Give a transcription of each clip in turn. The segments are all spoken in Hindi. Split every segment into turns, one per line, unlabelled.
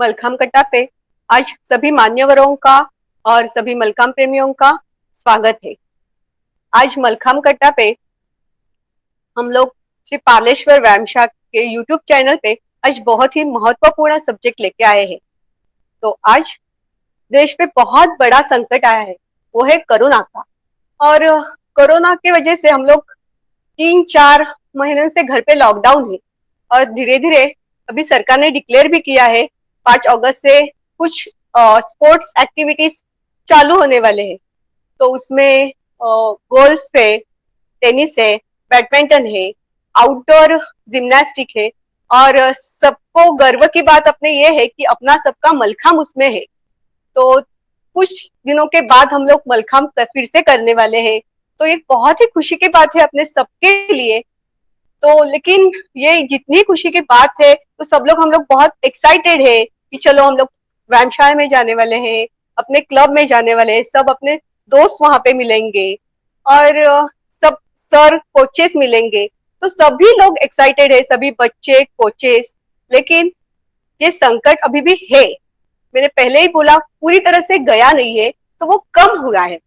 मलखाम कट्टा पे आज सभी मान्यवरों का और सभी मलखाम प्रेमियों का स्वागत है। आज मलखाम कट्टा पे हम लोग श्री पार्लेश्वर व्यायामशाला के यूट्यूब चैनल पे आज बहुत ही महत्वपूर्ण सब्जेक्ट लेके आए हैं। तो आज देश पे बहुत बड़ा संकट आया है, वो है कोरोना का। और कोरोना की वजह से हम लोग 3-4 महीनों से घर पे लॉकडाउन है और धीरे धीरे अभी सरकार ने डिक्लेयर भी किया है 5 अगस्त से कुछ स्पोर्ट्स एक्टिविटीज चालू होने वाले हैं। तो उसमें गोल्फ है, टेनिस है, बैडमिंटन है, आउटडोर जिम्नास्टिक है और सबको गर्व की बात अपने ये है कि अपना सबका मलखाम उसमें है। तो कुछ दिनों के बाद हम लोग मलखाम फिर से करने वाले हैं। तो ये बहुत ही खुशी की बात है अपने सबके लिए। तो लेकिन ये जितनी खुशी की बात है तो सब लोग हम लोग बहुत एक्साइटेड है कि चलो हम लोग व्यायामशाला में जाने वाले हैं, अपने क्लब में जाने वाले हैं, सब अपने दोस्त वहां पे मिलेंगे और सब सर कोचेस मिलेंगे। तो सभी लोग एक्साइटेड है, सभी बच्चे कोचेस। लेकिन ये संकट अभी भी है, मैंने पहले ही बोला पूरी तरह से गया नहीं है, तो वो कम हुआ है।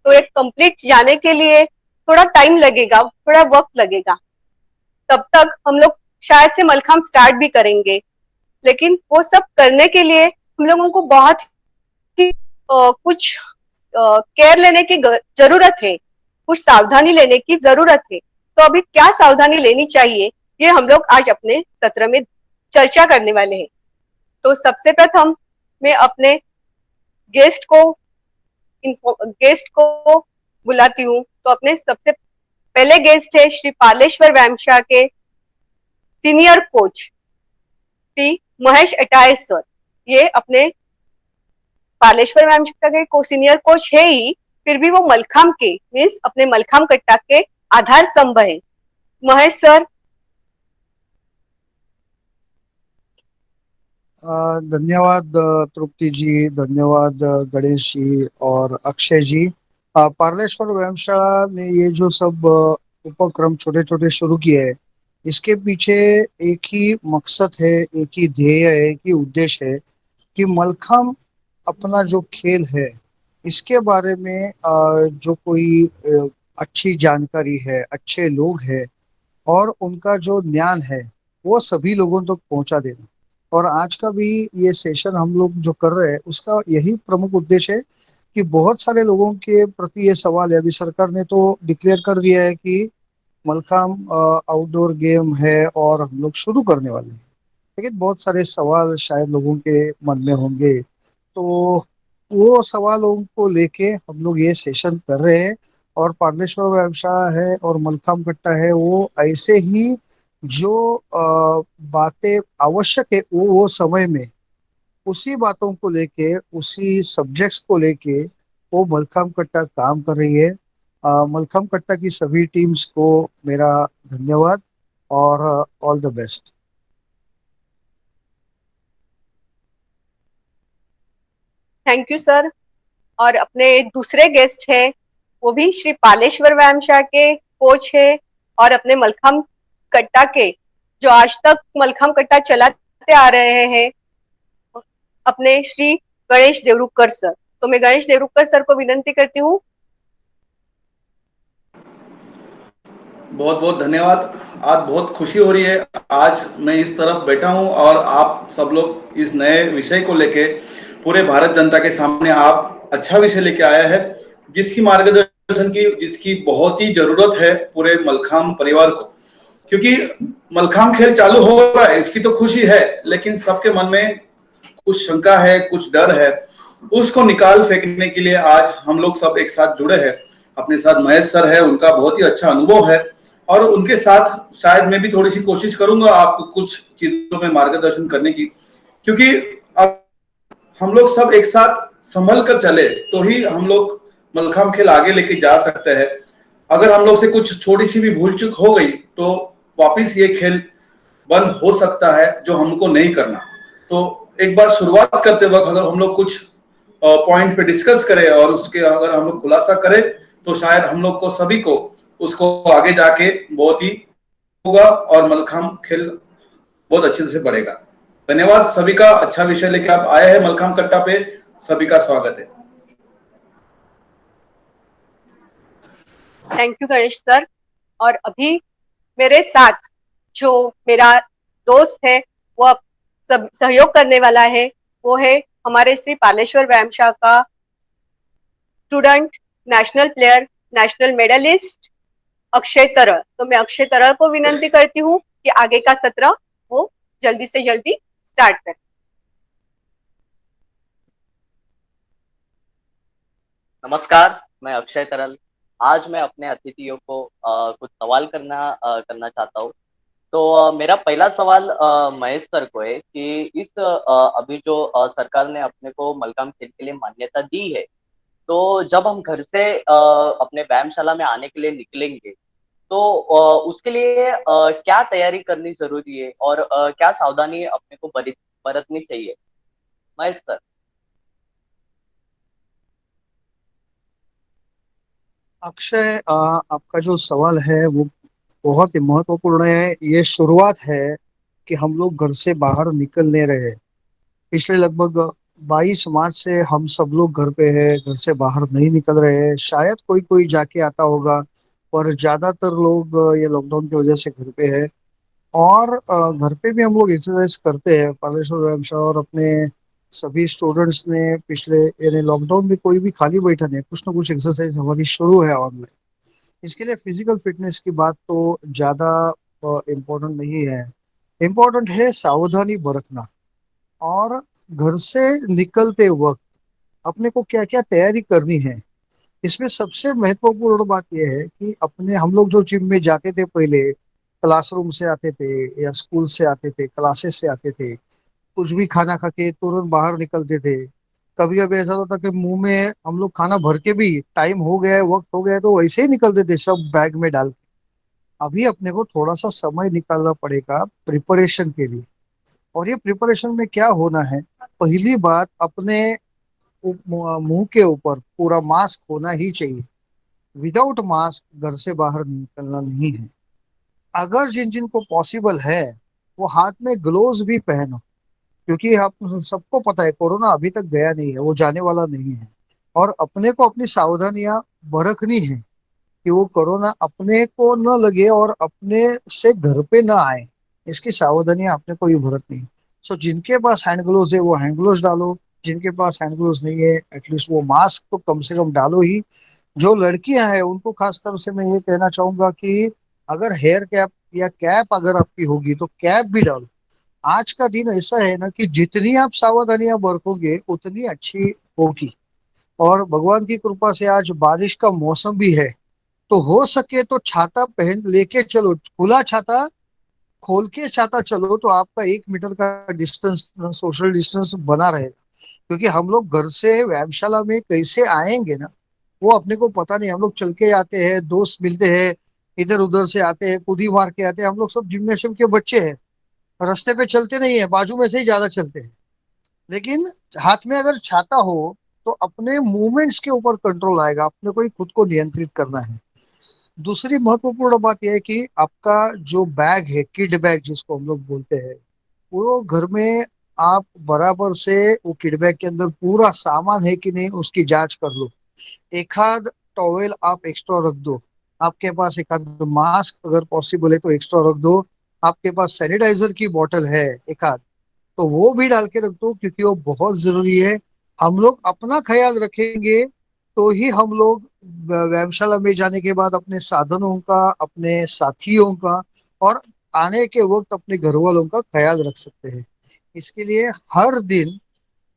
तो एक कंप्लीट जाने के लिए थोड़ा टाइम लगेगा, थोड़ा वक्त लगेगा। तब तक हम लोग शायद से मलखाम स्टार्ट भी करेंगे। लेकिन वो सब करने के लिए हम लोगों को बहुत ही कुछ केयर लेने की जरूरत है, कुछ सावधानी लेने की जरूरत है। तो अभी क्या सावधानी लेनी चाहिए ये हम लोग आज अपने सत्र में चर्चा करने वाले हैं। तो सबसे प्रथम मैं अपने गेस्ट को बुलाती हूँ। तो अपने सबसे पहले गेस्ट है श्री पार्लेश्वर व्यायामशाला के senior coach Shri Mahesh Ataye sir. ये अपने पार्लेश्वर व्यायामशाला के सीनियर कोच है ही, फिर भी वो मलखाम के मीन्स अपने मलखाम कट्टा के आधार स्तंभ है। महेश सर।
धन्यवाद तृप्ति जी, धन्यवाद गणेश जी और अक्षय जी। पार्लेश्वर व्यायामशाला ने ये जो सब उपक्रम छोटे छोटे शुरू किए हैं, इसके पीछे एक ही मकसद है, एक ही ध्येय है, एक ही उद्देश्य है कि मलखम अपना जो खेल है इसके बारे में जो कोई अच्छी जानकारी है, अच्छे लोग हैं और उनका जो ज्ञान है वो सभी लोगों तक पहुंचा देना। और आज का भी ये सेशन हम लोग जो कर रहे हैं उसका यही प्रमुख उद्देश्य है कि बहुत सारे लोगों के प्रति ये सवाल है। अभी सरकार ने तो डिक्लेयर कर दिया है कि मलखाम आउटडोर गेम है और हम लोग शुरू करने वाले हैं, लेकिन बहुत सारे सवाल शायद लोगों के मन में होंगे। तो वो सवालों को लेके हम लोग ये सेशन कर रहे हैं। और पार्लेश्वर व्यवसाय है और मलखाम कट्टा है, वो ऐसे ही जो बातें आवश्यक है वो समय में उसी बातों को लेके, उसी सब्जेक्ट्स को लेके वो मलखाम कट्टा काम कर रही है। मलखाम कट्टा की सभी टीम्स को मेरा धन्यवाद और all the best.
Thank you sir. और अपने दूसरे गेस्ट है वो भी श्री पार्लेश्वर व्यायामशाला के कोच है और अपने मलखाम कट्टा के जो आज तक मलखाम कट्टा चलाते आ रहे हैं, अपने श्री गणेश देवरुखकर सर। तो मैं गणेश देवरुखकर सर को विनंती करती हूँ।
बहुत बहुत धन्यवाद। आज बहुत खुशी हो रही है, आज मैं इस तरफ बैठा हूं और आप सब लोग इस नए विषय को लेके पूरे भारत जनता के सामने आप अच्छा विषय लेके आया है, जिसकी मार्गदर्शन की जिसकी बहुत ही जरूरत है पूरे मलखाम परिवार को। क्योंकि मलखाम खेल चालू हो रहा है, इसकी तो खुशी है, लेकिन सबके मन में कुछ शंका है, कुछ डर है। उसको निकाल फेंकने के लिए आज हम लोग सब एक साथ जुड़े हैं। अपने साथ महेश सर है, उनका बहुत ही अच्छा अनुभव है और उनके साथ शायद मैं भी थोड़ी सी कोशिश करूंगा आपको कुछ चीजों में मार्गदर्शन करने की। क्योंकि हम लोग सब एक साथ संभल कर चले तो ही हम लोग मलखाम खेल आगे लेके जा सकते हैं। अगर हम लोग से कुछ छोटी सी भी भूल चूक हो गई तो वापिस ये खेल बंद हो सकता है, जो हमको नहीं करना। तो एक बार शुरुआत करते वक्त अगर हम लोग कुछ पॉइंट पे डिस्कस करें और उसके अगर हम लोग खुलासा करें तो शायद हम लोग को सभी को उसको आगे जाके बहुत ही होगा और मलखाम खेल बहुत अच्छे से बढ़ेगा। धन्यवाद सभी का, अच्छा विषय लेके आप आए हैं मलखाम कट्टा पे, सभी का स्वागत है।
Thank you Ganesh sir. और अभी मेरे साथ जो मेरा दोस्त है, वो अब सब सहयोग करने वाला है, वो है हमारे श्री पार्लेश्वर व्यायामशाला का student, national player, national medalist Akshay Taral. तो मैं अक्षय तरल को विनंती करती हूँ कि आगे का सत्र वो जल्दी से जल्दी स्टार्ट करें।
नमस्कार, मैं अक्षय तरल। आज मैं अपने अतिथियों को कुछ सवाल करना चाहता हूँ। तो मेरा पहला सवाल महेश सर को है कि इस अभी जो सरकार ने अपने को मलखाम खेल के लिए मान्यता दी है, तो जब हम घर से अपने व्यायामशाला में आने के लिए निकलेंगे, तो उसके लिए क्या तैयारी करनी जरूरी है और क्या सावधानी अपने को बरतनी चाहिए? महेश सर।
अक्षय, आपका जो सवाल है वो बहुत ही महत्वपूर्ण है। ये शुरुआत है कि हम लोग घर से बाहर निकल नहीं रहे। पिछले लगभग 22 मार्च से हम सब लोग घर पे हैं, घर से बाहर नहीं निकल रहे हैं। शायद कोई कोई जाके आता होगा, पर ज्यादातर लोग ये लॉकडाउन की वजह से घर पे है। और घर पे भी हम लोग एक्सरसाइज करते हैं पार्लेश्वर व्यायामशाला, और अपने सभी स्टूडेंट्स ने पिछले, यानी लॉकडाउन में कोई भी खाली बैठा नहीं, कुछ ना कुछ एक्सरसाइज हमारी शुरू है ऑनलाइन। इसके लिए फिजिकल फिटनेस की बात तो ज्यादा इम्पोर्टेंट नहीं है। इम्पोर्टेंट है सावधानी बरतना। और घर से निकलते वक्त अपने को क्या क्या तैयारी करनी है। इसमें सबसे महत्वपूर्ण बात यह है कि अपने, हम लोग जो जिम में जाते थे पहले, क्लासरूम से आते थे या स्कूल से आते थे, क्लासेस से आते थे, कुछ भी खाना खा के तुरंत बाहर निकलते थे। कभी कभी ऐसा होता कि मुंह में हम लोग खाना भर के भी टाइम हो गया है, वक्त हो गया है, तो वैसे ही निकलते थे सब बैग में डाल के। अभी अपने को थोड़ा सा समय निकालना पड़ेगा प्रिपरेशन के लिए। और ये प्रिपरेशन में क्या होना है, पहली बात, अपने मुंह के ऊपर पूरा मास्क होना ही चाहिए। विदाउट मास्क घर से बाहर निकलना नहीं है। अगर जिन जिन को पॉसिबल है, वो हाथ में ग्लोव्स भी पहनो, क्योंकि आप सबको पता है कोरोना अभी तक गया नहीं है, वो जाने वाला नहीं है। और अपने को अपनी सावधानियां बरतनी है कि वो कोरोना अपने को न लगे और अपने से घर पे न आए। इसकी सावधानियां अपने को ही बरतनी है। सो जिनके पास हैंड ग्लोव्स है वो हैंड ग्लोव्स डालो, जिनके पास हैंड ग्लोव्स नहीं है एटलीस्ट वो मास्क तो कम से कम डालो ही। जो लड़कियां हैं उनको खास तौर से मैं ये कहना चाहूंगा कि अगर हेयर कैप या कैप अगर आपकी होगी तो कैप भी डालो। आज का दिन ऐसा है ना कि जितनी आप सावधानियां बरतोगे उतनी अच्छी होगी। और भगवान की कृपा से आज बारिश का मौसम भी है, तो हो सके तो छाता पहन लेके चलो, खुला छाता खोल के छाता चलो, तो आपका 1 मीटर का डिस्टेंस, सोशल डिस्टेंस बना रहेगा। क्योंकि हम लोग घर से व्यायामशाला में कैसे आएंगे ना, वो अपने को पता नहीं। हम लोग चल के आते हैं, दोस्त मिलते हैं, इधर उधर से आते हैं, कूदी मार के आते हैं। हम लोग सब जिम्नेशियम के बच्चे हैं, रास्ते पे चलते नहीं है, बाजू में से ही ज्यादा चलते हैं। लेकिन हाथ में अगर छाता हो तो अपने मूवमेंट्स के ऊपर कंट्रोल आएगा, अपने को ही खुद को नियंत्रित करना है। दूसरी महत्वपूर्ण बात यह है कि आपका जो बैग है, किड बैग जिसको हम लोग बोलते हैं, वो घर में आप बराबर से वो किड बैग के अंदर पूरा सामान है कि नहीं उसकी जांच कर लो। एक आध टॉवेल आप एक्स्ट्रा रख दो। आपके पास एक आध मास्क अगर पॉसिबल है तो एक्स्ट्रा रख दो। आपके पास सैनिटाइजर की बोतल है एक आध, तो वो भी डाल के रख दो, क्योंकि वो बहुत जरूरी है। हम लोग अपना ख्याल रखेंगे तो ही हम लोग व्यायामशाला में जाने के बाद अपने साधनों का, अपने साथियों का, और आने के वक्त अपने घर वालों का ख्याल रख सकते हैं। इसके लिए हर दिन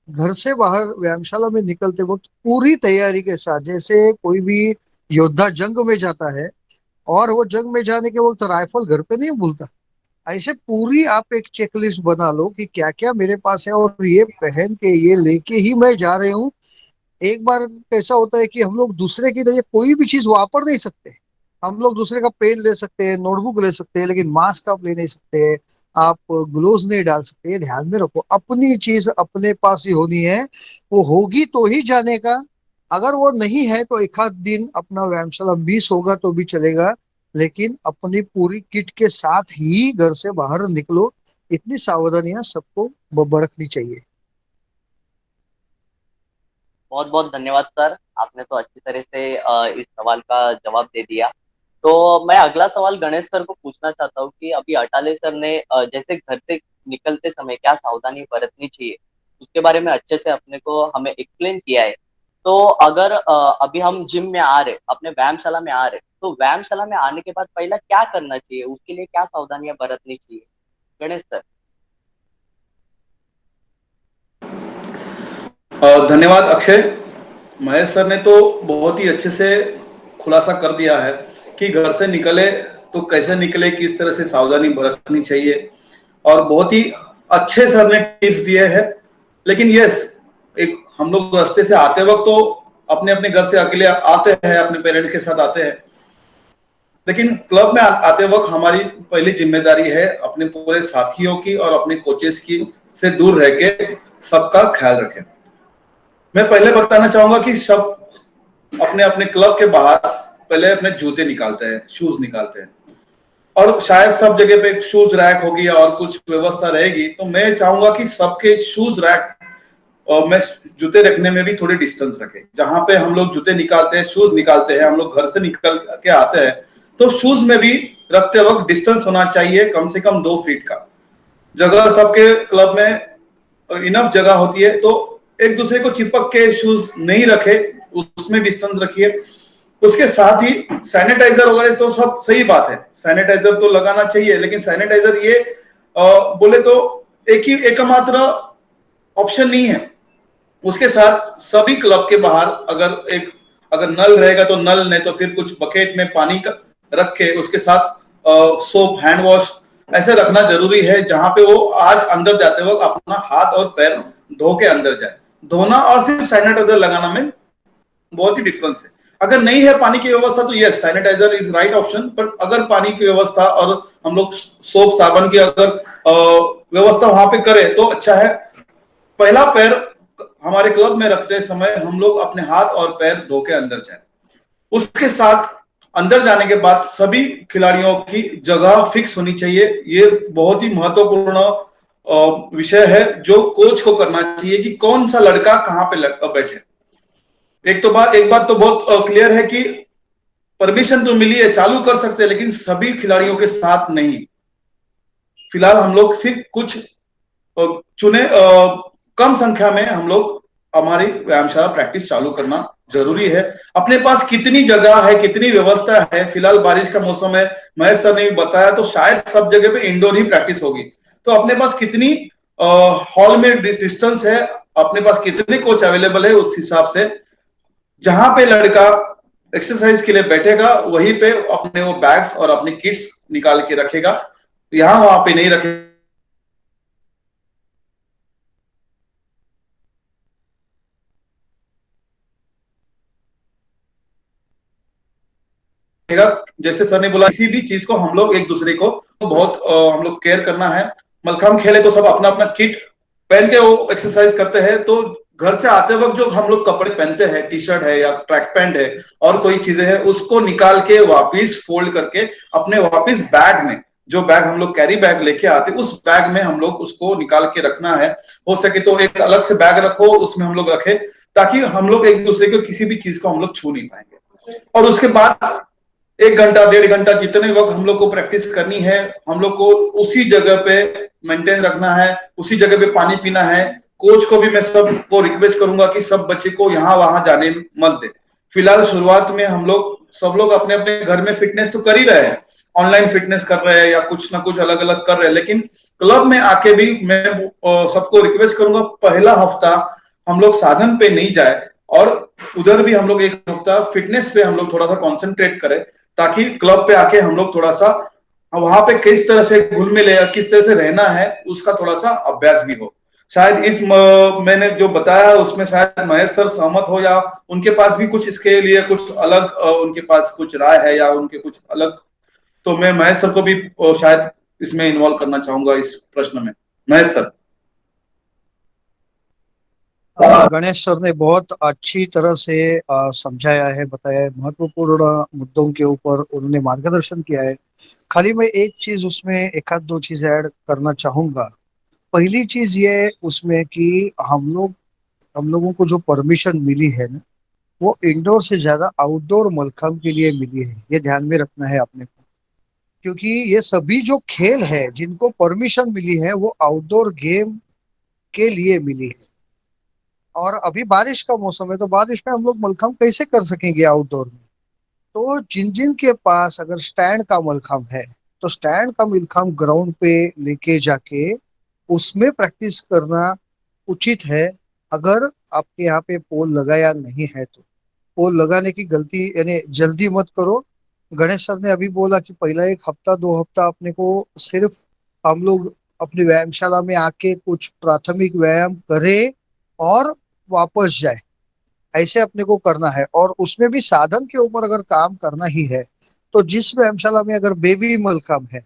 घर से बाहर व्यायामशाला में निकलते वक्त पूरी तैयारी के साथ, जैसे कोई भी योद्धा जंग में जाता है और वो जंग में जाने के वक्त राइफल घर पे नहीं भूलता, ऐसे पूरी आप एक चेकलिस्ट बना लो कि क्या क्या मेरे पास है और ये पहन के ये लेके ही मैं जा रही हूँ। एक बार कैसा होता है कि हम लोग दूसरे की लिए कोई भी चीज वापर नहीं सकते। हम लोग दूसरे का पेन ले सकते हैं, नोटबुक ले सकते हैं, लेकिन मास्क आप ले नहीं सकते, आप ग्लोव्स नहीं डाल सकते। ये ध्यान में रखो, अपनी चीज अपने पास ही होनी है। वो होगी तो ही जाने का। अगर वो नहीं है तो एक आध दिन अपना व्यायामशाला मिस होगा तो भी चलेगा, लेकिन अपनी पूरी किट के साथ ही घर से बाहर निकलो। इतनी सावधानियां सबको बरतनी चाहिए।
बहुत बहुत धन्यवाद सर, आपने तो अच्छी तरह से इस सवाल का जवाब दे दिया। तो मैं अगला सवाल गणेश सर को पूछना चाहता हूँ कि अभी अटाले सर ने जैसे घर से निकलते समय क्या सावधानी बरतनी चाहिए उसके बारे में अच्छे से अपने को हमें एक्सप्लेन किया है। तो अगर अभी हम जिम में आ रहे, अपने व्यायामशाला में आ रहे, तो व्यायामशाला में आने के बाद पहला क्या करना चाहिए, उसके लिए क्या सावधानियां बरतनी चाहिए गणेश सर?
धन्यवाद अक्षय। महेश सर ने तो बहुत ही अच्छे से खुलासा कर दिया है कि घर से निकले तो कैसे निकले, किस तरह से सावधानी बरतनी चाहिए, और बहुत ही अच्छे सर ने टिप्स दिए हैं। लेकिन यस, एक हम लोग रास्ते से आते वक्त तो अपने अपने घर से अकेले आते हैं, अपने पेरेंट के साथ आते हैं, लेकिन क्लब में आते वक्त हमारी पहली जिम्मेदारी है अपने पूरे साथियों की और अपने कोचेस की से दूर रह के सबका ख्याल रखें। मैं पहले बताना चाहूंगा कि सब अपने अपने क्लब के बाहर पहले अपने जूते निकालते हैं, शूज निकालते हैं, और शायद सब जगह पे शूज रैक होगी और कुछ व्यवस्था रहेगी, तो मैं चाहूंगा कि सबके शूज रैक और मैं जूते रखने में भी थोड़ी डिस्टेंस रखें। जहां पे हम लोग जूते निकालते हैं, शूज निकालते हैं, हम लोग घर से निकल के आते हैं, तो शूज में भी रखते वक्त डिस्टेंस होना चाहिए कम से कम 2 फीट का। जगह सबके क्लब में इनफ जगह होती है, तो एक दूसरे को चिपक के शूज नहीं रखे, उसमें डिस्टेंस रखिए। उसके साथ ही सैनिटाइजर वगैरह तो सब सही बात है, सैनिटाइजर तो लगाना चाहिए, लेकिन सैनिटाइजर ये बोले तो एकमात्र ऑप्शन नहीं है। उसके साथ सभी क्लब के बाहर अगर नल रहेगा तो नल, नहीं तो फिर कुछ बकेट में पानी का रख के उसके साथ सोप, हैंड वॉश ऐसे रखना जरूरी है, जहां पे वो आज अंदर जाते वक्त अपना हाथ और पैर धो के अंदर जाए। धोना और सिर्फ सैनिटाइजर लगाना में बहुत ही डिफरेंस है। अगर नहीं है पानी की व्यवस्था तो yes, sanitizer is right option, पर अगर पानी की व्यवस्था और हम लोग सोप साबन की अगर व्यवस्था वहां पे करें तो अच्छा है। पहला पैर हमारे क्लब में रखते समय हम लोग अपने हाथ और पैर धो के अंदर जाए। उसके साथ अंदर जाने के बाद सभी खिलाड़ियों की जगह फिक्स होनी चाहिए। ये बहुत ही महत्वपूर्ण विषय है जो कोच को करना चाहिए कि कौन सा लड़का कहां पे बैठे। एक बात तो बहुत क्लियर है कि परमिशन तो मिली है, चालू कर सकते हैं, लेकिन सभी खिलाड़ियों के साथ नहीं। फिलहाल हम लोग सिर्फ कुछ चुने कम संख्या में हम लोग हमारी व्यायामशाला प्रैक्टिस चालू करना जरूरी है। अपने पास कितनी जगह है, कितनी व्यवस्था है, फिलहाल बारिश का मौसम है, महेश सर ने भी बताया, तो शायद सब जगह पे इंडोर ही प्रैक्टिस होगी। तो अपने पास कितनी हॉल में डिस्टेंस है, अपने पास कितने कोच अवेलेबल है, उस हिसाब से जहां पे लड़का एक्सरसाइज के लिए बैठेगा वहीं पे अपने वो बैग्स और अपनी किट्स निकाल के रखेगा, यहां वहां पे नहीं रखेगा। जैसे सर ने बोला, किसी भी चीज को हम लोग एक दूसरे को बहुत हम लोग केयर करना है। मलखम खेले तो सब अपना अपना किट पहन के वो एक्सरसाइज करते हैं, तो घर से आते वक्त जो हम लोग कपड़े पहनते हैं, टी शर्ट है या ट्रैक पैंट है और कोई चीजें हैं, उसको निकाल के वापिस फोल्ड करके अपने वापिस बैग में, जो बैग हम लोग कैरी बैग लेके आते, उस बैग में हम लोग उसको निकाल के रखना है। हो सके तो एक अलग से बैग रखो, उसमें हम लोग रखें, ताकि हम लोग एक दूसरे को किसी भी चीज को हम लोग छू नहीं पाएंगे। और उसके बाद 1 घंटा 1.5 घंटा जितने वक्त हम लोग को प्रैक्टिस करनी है, हम लोग को उसी जगह पे मेंटेन रखना है, उसी जगह पे पानी पीना है। कोच को भी मैं सबको रिक्वेस्ट करूंगा कि सब बच्चे को यहाँ वहां जाने मत दे। फिलहाल शुरुआत में हम लोग सब लोग अपने अपने घर में फिटनेस तो कर ही रहे हैं, ऑनलाइन फिटनेस कर रहे हैं या कुछ ना कुछ अलग अलग कर रहे हैं, लेकिन क्लब में आके भी मैं सबको रिक्वेस्ट करूंगा पहला हफ्ता हम लोग साधन पे नहीं जाए, और उधर भी हम लोग एक हफ्ता फिटनेस पे हम लोग थोड़ा सा कॉन्सेंट्रेट करें, ताकि क्लब पे आके हम लोग थोड़ा सा वहां पे किस तरह से घुल मिले या किस तरह से रहना है उसका थोड़ा सा अभ्यास भी हो। शायद मैंने जो बताया उसमें शायद महेश सर सहमत हो, या उनके पास भी कुछ इसके लिए कुछ अलग उनके पास कुछ राय है या उनके कुछ अलग, तो मैं महेश सर को भी शायद इसमें इन्वॉल्व करना चाहूंगा इस प्रश्न में। महेश सर।
गणेश सर ने बहुत अच्छी तरह से समझाया है, बताया है, महत्वपूर्ण मुद्दों के ऊपर उन्होंने मार्गदर्शन किया है। खाली मैं एक चीज उसमें एक आध दो चीज ऐड करना चाहूंगा। पहली चीज ये उसमें कि हम लोगों को जो परमिशन मिली है ना, वो इंडोर से ज्यादा आउटडोर मलखंब के लिए मिली है, ये ध्यान में रखना है आपने को। क्योंकि ये सभी जो खेल है जिनको परमिशन मिली है वो आउटडोर गेम के लिए मिली है। और अभी बारिश का मौसम है तो बारिश में हम लोग मलखंब कैसे कर सकेंगे आउटडोर में। तो जिन जिन के पास अगर स्टैंड का मलखंब है तो स्टैंड का मलखंब ग्राउंड पे लेके जाके उसमें प्रैक्टिस करना उचित है। अगर आपके यहाँ पे पोल लगाया नहीं है तो पोल लगाने की गलती यानी जल्दी मत करो। गणेश सर ने अभी बोला कि पहला एक हफ्ता दो हफ्ता अपने को सिर्फ हम लोग अपनी व्यायामशाला में आके कुछ प्राथमिक व्यायाम करें और वापस जाए, ऐसे अपने को करना है। और उसमें भी साधन के ऊपर अगर काम करना ही है तो जिस व्यायामशाला में अगर बेबी मलखम है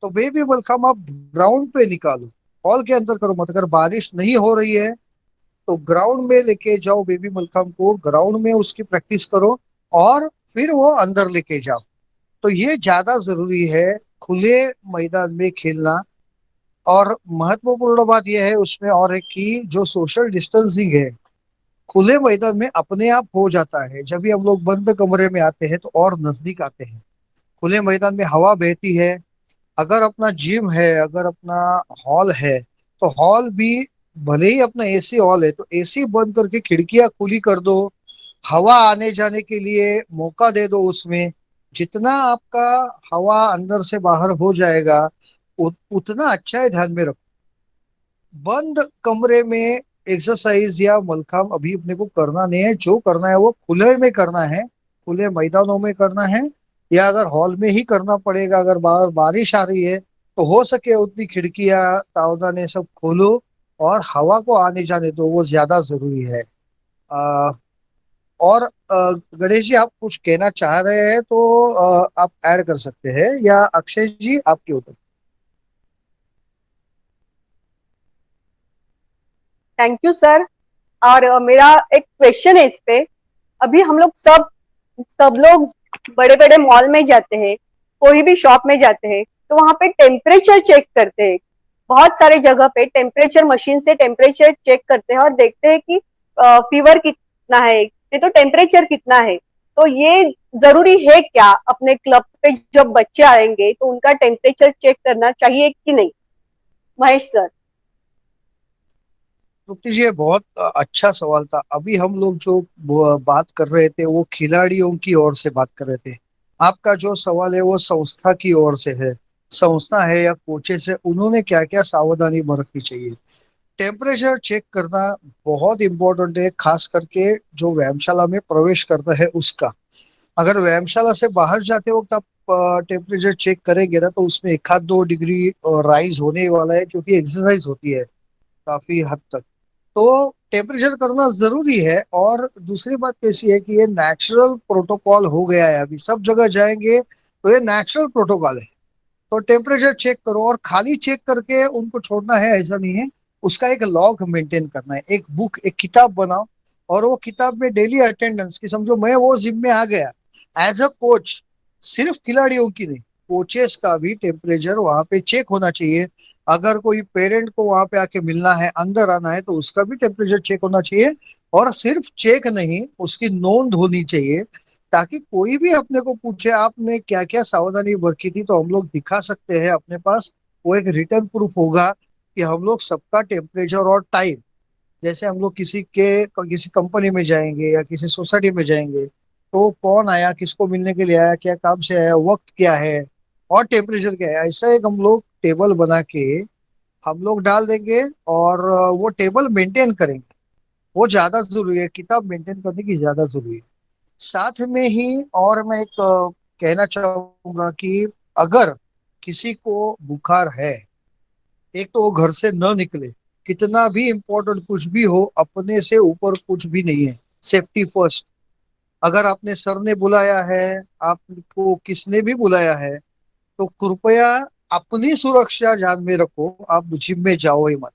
तो बेबी मलखम आप ग्राउंड पे निकालो, हॉल के अंदर करो मत। अगर बारिश नहीं हो रही है तो ग्राउंड में लेके जाओ बेबी मलखम को, ग्राउंड में उसकी प्रैक्टिस करो और फिर वो अंदर लेके जाओ। तो ये ज्यादा जरूरी है खुले मैदान में खेलना। और महत्वपूर्ण बात यह है उसमें और है कि जो सोशल डिस्टेंसिंग है खुले मैदान में अपने आप हो जाता है। जब भी हम लोग बंद कमरे में आते हैं तो और नजदीक आते हैं, खुले मैदान में हवा बहती है। अगर अपना जिम है, अगर अपना हॉल है तो हॉल भी भले ही अपना एसी हॉल है तो एसी बंद करके खिड़कियां खुली कर दो, हवा आने जाने के लिए मौका दे दो उसमें। जितना आपका हवा अंदर से बाहर हो जाएगा उतना अच्छा है, ध्यान में रखो। बंद कमरे में एक्सरसाइज या मलखाम अभी अपने को करना नहीं है। जो करना है वो खुले में करना है, खुले मैदानों में करना है। या अगर हॉल में ही करना पड़ेगा, अगर बाहर बारिश आ रही है तो हो सके उतनी खिड़कियां तावदाने सब खोलो और हवा को आने जाने दो, वो ज्यादा जरूरी है। आ, और गणेश जी आप कुछ कहना चाह रहे हैं तो आप ऐड कर सकते हैं, या अक्षय जी आपके ऊपर।
Thank you sir. और मेरा एक क्वेश्चन है इस पे। अभी हम लोग सब लोग बड़े बड़े मॉल में जाते हैं, कोई भी शॉप में जाते हैं तो वहां पे टेम्परेचर चेक करते हैं। बहुत सारे जगह पे टेम्परेचर मशीन से टेम्परेचर चेक करते हैं और देखते हैं कि फीवर कितना है, ये तो टेम्परेचर कितना है। तो ये जरूरी है क्या अपने क्लब पे जब बच्चे आएंगे तो उनका टेम्परेचर चेक करना चाहिए कि नहीं? महेश सर।
तृप्ति जी ये बहुत अच्छा सवाल था। अभी हम लोग जो वो बात कर रहे थे वो खिलाड़ियों की ओर से बात कर रहे थे। आपका जो सवाल है वो संस्था की ओर से है। संस्था है या कोचेस है, उन्होंने क्या क्या सावधानी बरतनी चाहिए। टेम्परेचर चेक करना बहुत इंपॉर्टेंट है, खास करके जो व्यायामशाला में प्रवेश करता है उसका। अगर व्यायामशाला से बाहर जाते वक्त आप टेम्परेचर चेक करेंगे ना तो उसमें एक आध दो डिग्री राइज होने वाला है, क्योंकि एक्सरसाइज होती है काफी हद तक। तो टेम्परेचर करना जरूरी है। और दूसरी बात कैसी है कि ये नेचुरल प्रोटोकॉल हो गया है, अभी सब जगह जाएंगे तो ये नेचुरल प्रोटोकॉल है। तो टेम्परेचर चेक करो और खाली चेक करके उनको छोड़ना है ऐसा नहीं है। उसका एक लॉग मेंटेन करना है, एक बुक एक किताब बनाओ और वो किताब में डेली अटेंडेंस की समझो मैं वो जिम में आ गया एज अ कोच। सिर्फ खिलाड़ियों की नहीं, कोचेस का भी टेम्परेचर वहां पे चेक होना चाहिए। अगर कोई पेरेंट को वहां पे आके मिलना है अंदर आना है तो उसका भी टेम्परेचर चेक होना चाहिए। और सिर्फ चेक नहीं, उसकी नोंद होनी चाहिए, ताकि कोई भी अपने को पूछे आपने क्या क्या सावधानी बरती थी तो हम लोग दिखा सकते हैं अपने पास। वो एक रिटर्न प्रूफ होगा कि हम लोग सबका टेम्परेचर और टाइम, जैसे हम लोग किसी कंपनी में जाएंगे या किसी सोसाइटी में जाएंगे तो कौन आया, किसको मिलने के लिए आया, क्या काम से आया, वक्त क्या है और टेम्परेचर क्या है, ऐसा एक हम लोग टेबल बना के हम लोग डाल देंगे। और वो टेबल मेंटेन करेंगे, वो ज्यादा जरूरी है, किताब मेंटेन करने की ज्यादा जरूरी है। साथ में ही और मैं एक कहना चाहूंगा कि अगर किसी को बुखार है, एक तो वो घर से न निकले। कितना भी इम्पोर्टेंट कुछ भी हो, अपने से ऊपर कुछ भी नहीं है। Safety first. अगर आपने सर ने बुलाया है, आपको किसने भी बुलाया है, तो कृपया अपनी सुरक्षा ध्यान में रखो, आप जिम में जाओ ही मत।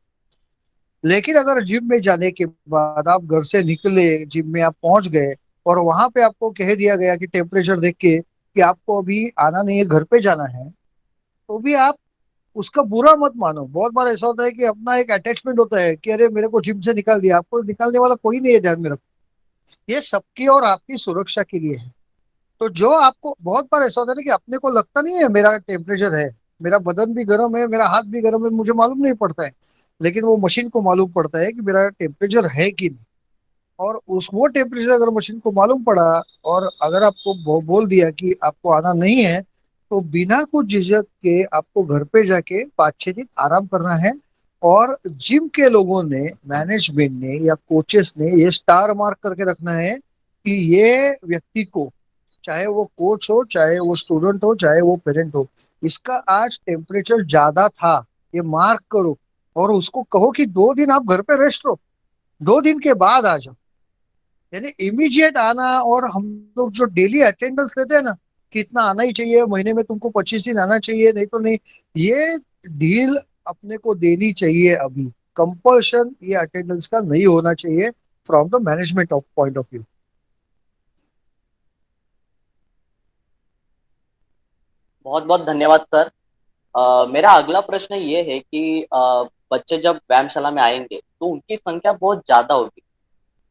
लेकिन अगर जिम में जाने के बाद आप घर से निकले, जिम में आप पहुंच गए और वहां पे आपको कह दिया गया कि टेम्परेचर देख के कि आपको अभी आना नहीं है, घर पे जाना है, तो भी आप उसका बुरा मत मानो। बहुत बार ऐसा होता है कि अपना एक अटैचमेंट होता है कि अरे मेरे को जिम से निकाल दिया, आपको निकालने वाला कोई नहीं है, ध्यान में रखो। ये सबकी और आपकी सुरक्षा के लिए है। तो जो आपको बहुत बार ऐसा होता है ना कि अपने को लगता नहीं है मेरा टेम्परेचर है, मेरा बदन भी गर्म है, मेरा हाथ भी गर्म है, मुझे मालूम नहीं पड़ता है, लेकिन वो मशीन को मालूम पड़ता है कि मेरा टेम्परेचर है कि नहीं। और उस वो टेम्परेचर अगर मशीन को मालूम पड़ा और अगर आपको बोल दिया कि आपको आना नहीं है, तो बिना कुछ झिझक के आपको घर पे जाके 5-6 दिन आराम करना है। और जिम के लोगों ने, मैनेजमेंट ने या कोचेस ने ये स्टार मार्क करके रखना है कि ये व्यक्ति को, चाहे वो कोच हो, चाहे वो स्टूडेंट हो, चाहे वो पेरेंट हो, इसका आज टेम्परेचर ज्यादा था, ये मार्क करो। और उसको कहो कि 2 दिन आप घर पे रेस्ट लो, 2 दिन के बाद आ जाओ। यानी इमीडिएट आना। और हम लोग जो डेली अटेंडेंस लेते हैं ना कि इतना आना ही चाहिए, महीने में तुमको 25 दिन आना चाहिए, नहीं तो नहीं, ये डील अपने को देनी चाहिए अभी। कंपल्शन ये अटेंडेंस का नहीं होना चाहिए from the management of point of view.
बहुत बहुत धन्यवाद सर। मेरा अगला प्रश्न ये है कि बच्चे जब व्यायामशाला में आएंगे तो उनकी संख्या बहुत ज्यादा होगी।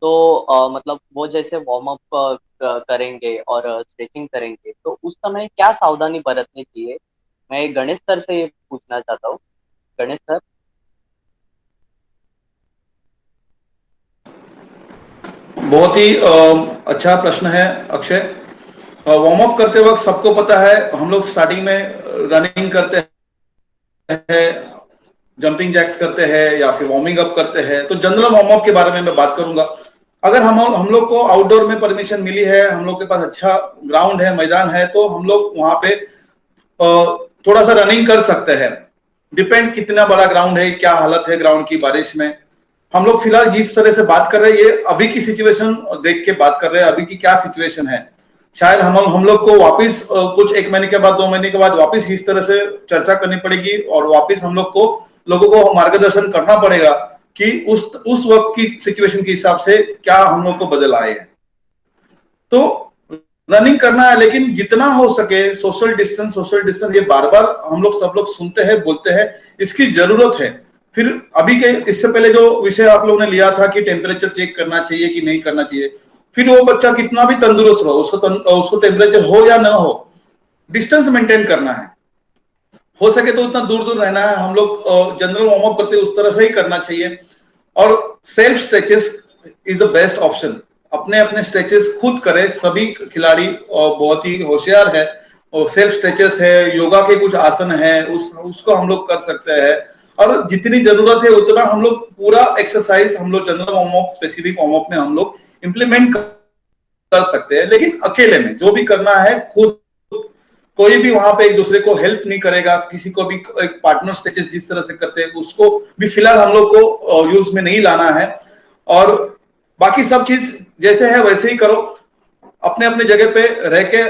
तो मतलब वो जैसे वार्म अप करेंगे और स्ट्रेचिंग करेंगे, तो उस समय क्या सावधानी बरतनी चाहिए? मैं गणेश सर से ये पूछना चाहता हूँ। गणेश सर।
बहुत ही अच्छा प्रश्न है अक्षय। वार्म अप करते वक्त सबको पता है हम लोग स्टार्टिंग में रनिंग करते हैं, जंपिंग जैक्स करते हैं या फिर वार्मिंग अप करते हैं। तो जनरल वार्म अप के बारे में मैं बात करूंगा। अगर हम लोग को आउटडोर में परमिशन मिली है, हम लोग के पास अच्छा ग्राउंड है, मैदान है, तो हम लोग वहां पे थोड़ा सा रनिंग कर सकते हैं। डिपेंड कितना बड़ा ग्राउंड है, क्या हालत है ग्राउंड की बारिश में। हम लोग फिलहाल जिस तरह से बात कर रहे हैं, ये अभी की सिचुएशन देख के बात कर रहे हैं, अभी की क्या सिचुएशन है। शायद हम लोग को वापस कुछ 1 महीने के बाद, 2 महीने के बाद वापस इस तरह से चर्चा करनी पड़ेगी और वापस हम लोग को लोगों को मार्गदर्शन करना पड़ेगा कि उस वक्त की सिचुएशन के हिसाब से क्या हम लोग को बदल आए। तो रनिंग करना है, लेकिन जितना हो सके सोशल डिस्टेंस ये बार बार हम लोग सब लोग सुनते हैं, बोलते हैं, इसकी जरूरत है। फिर अभी के इससे पहले जो विषय आप लोगों ने लिया था कि टेम्परेचर चेक करना चाहिए कि नहीं करना चाहिए, फिर वो बच्चा कितना भी तंदुरुस्त हो, उसको टेम्परेचर हो या ना हो, डिस्टेंस मेंटेन करना है। हो सके तो उतना दूर दूर रहना है। हम लोग जनरल वार्म अप करते उस तरह से ही करना चाहिए। और self stretches is the best option. अपने अपने स्ट्रेचेस खुद करें। सभी खिलाड़ी बहुत ही होशियार है, और सेल्फ स्ट्रेचेस है, योगा के कुछ आसन है, उसको हम लोग कर सकते हैं। और जितनी जरूरत है उतना हम लोग पूरा एक्सरसाइज हम लोग general warm up, specific warm up में हम लोग इंप्लीमेंट कर सकते हैं, लेकिन अकेले में जो भी करना है खुद। कोई भी वहां पे एक दूसरे को हेल्प नहीं करेगा, किसी को भी एक पार्टनर स्ट्रेचेस जिस तरह से करते हैं उसको भी फिलहाल हम लोग को यूज में नहीं लाना है। और बाकी सब चीज जैसे है वैसे ही करो। अपने अपने जगह पे रह के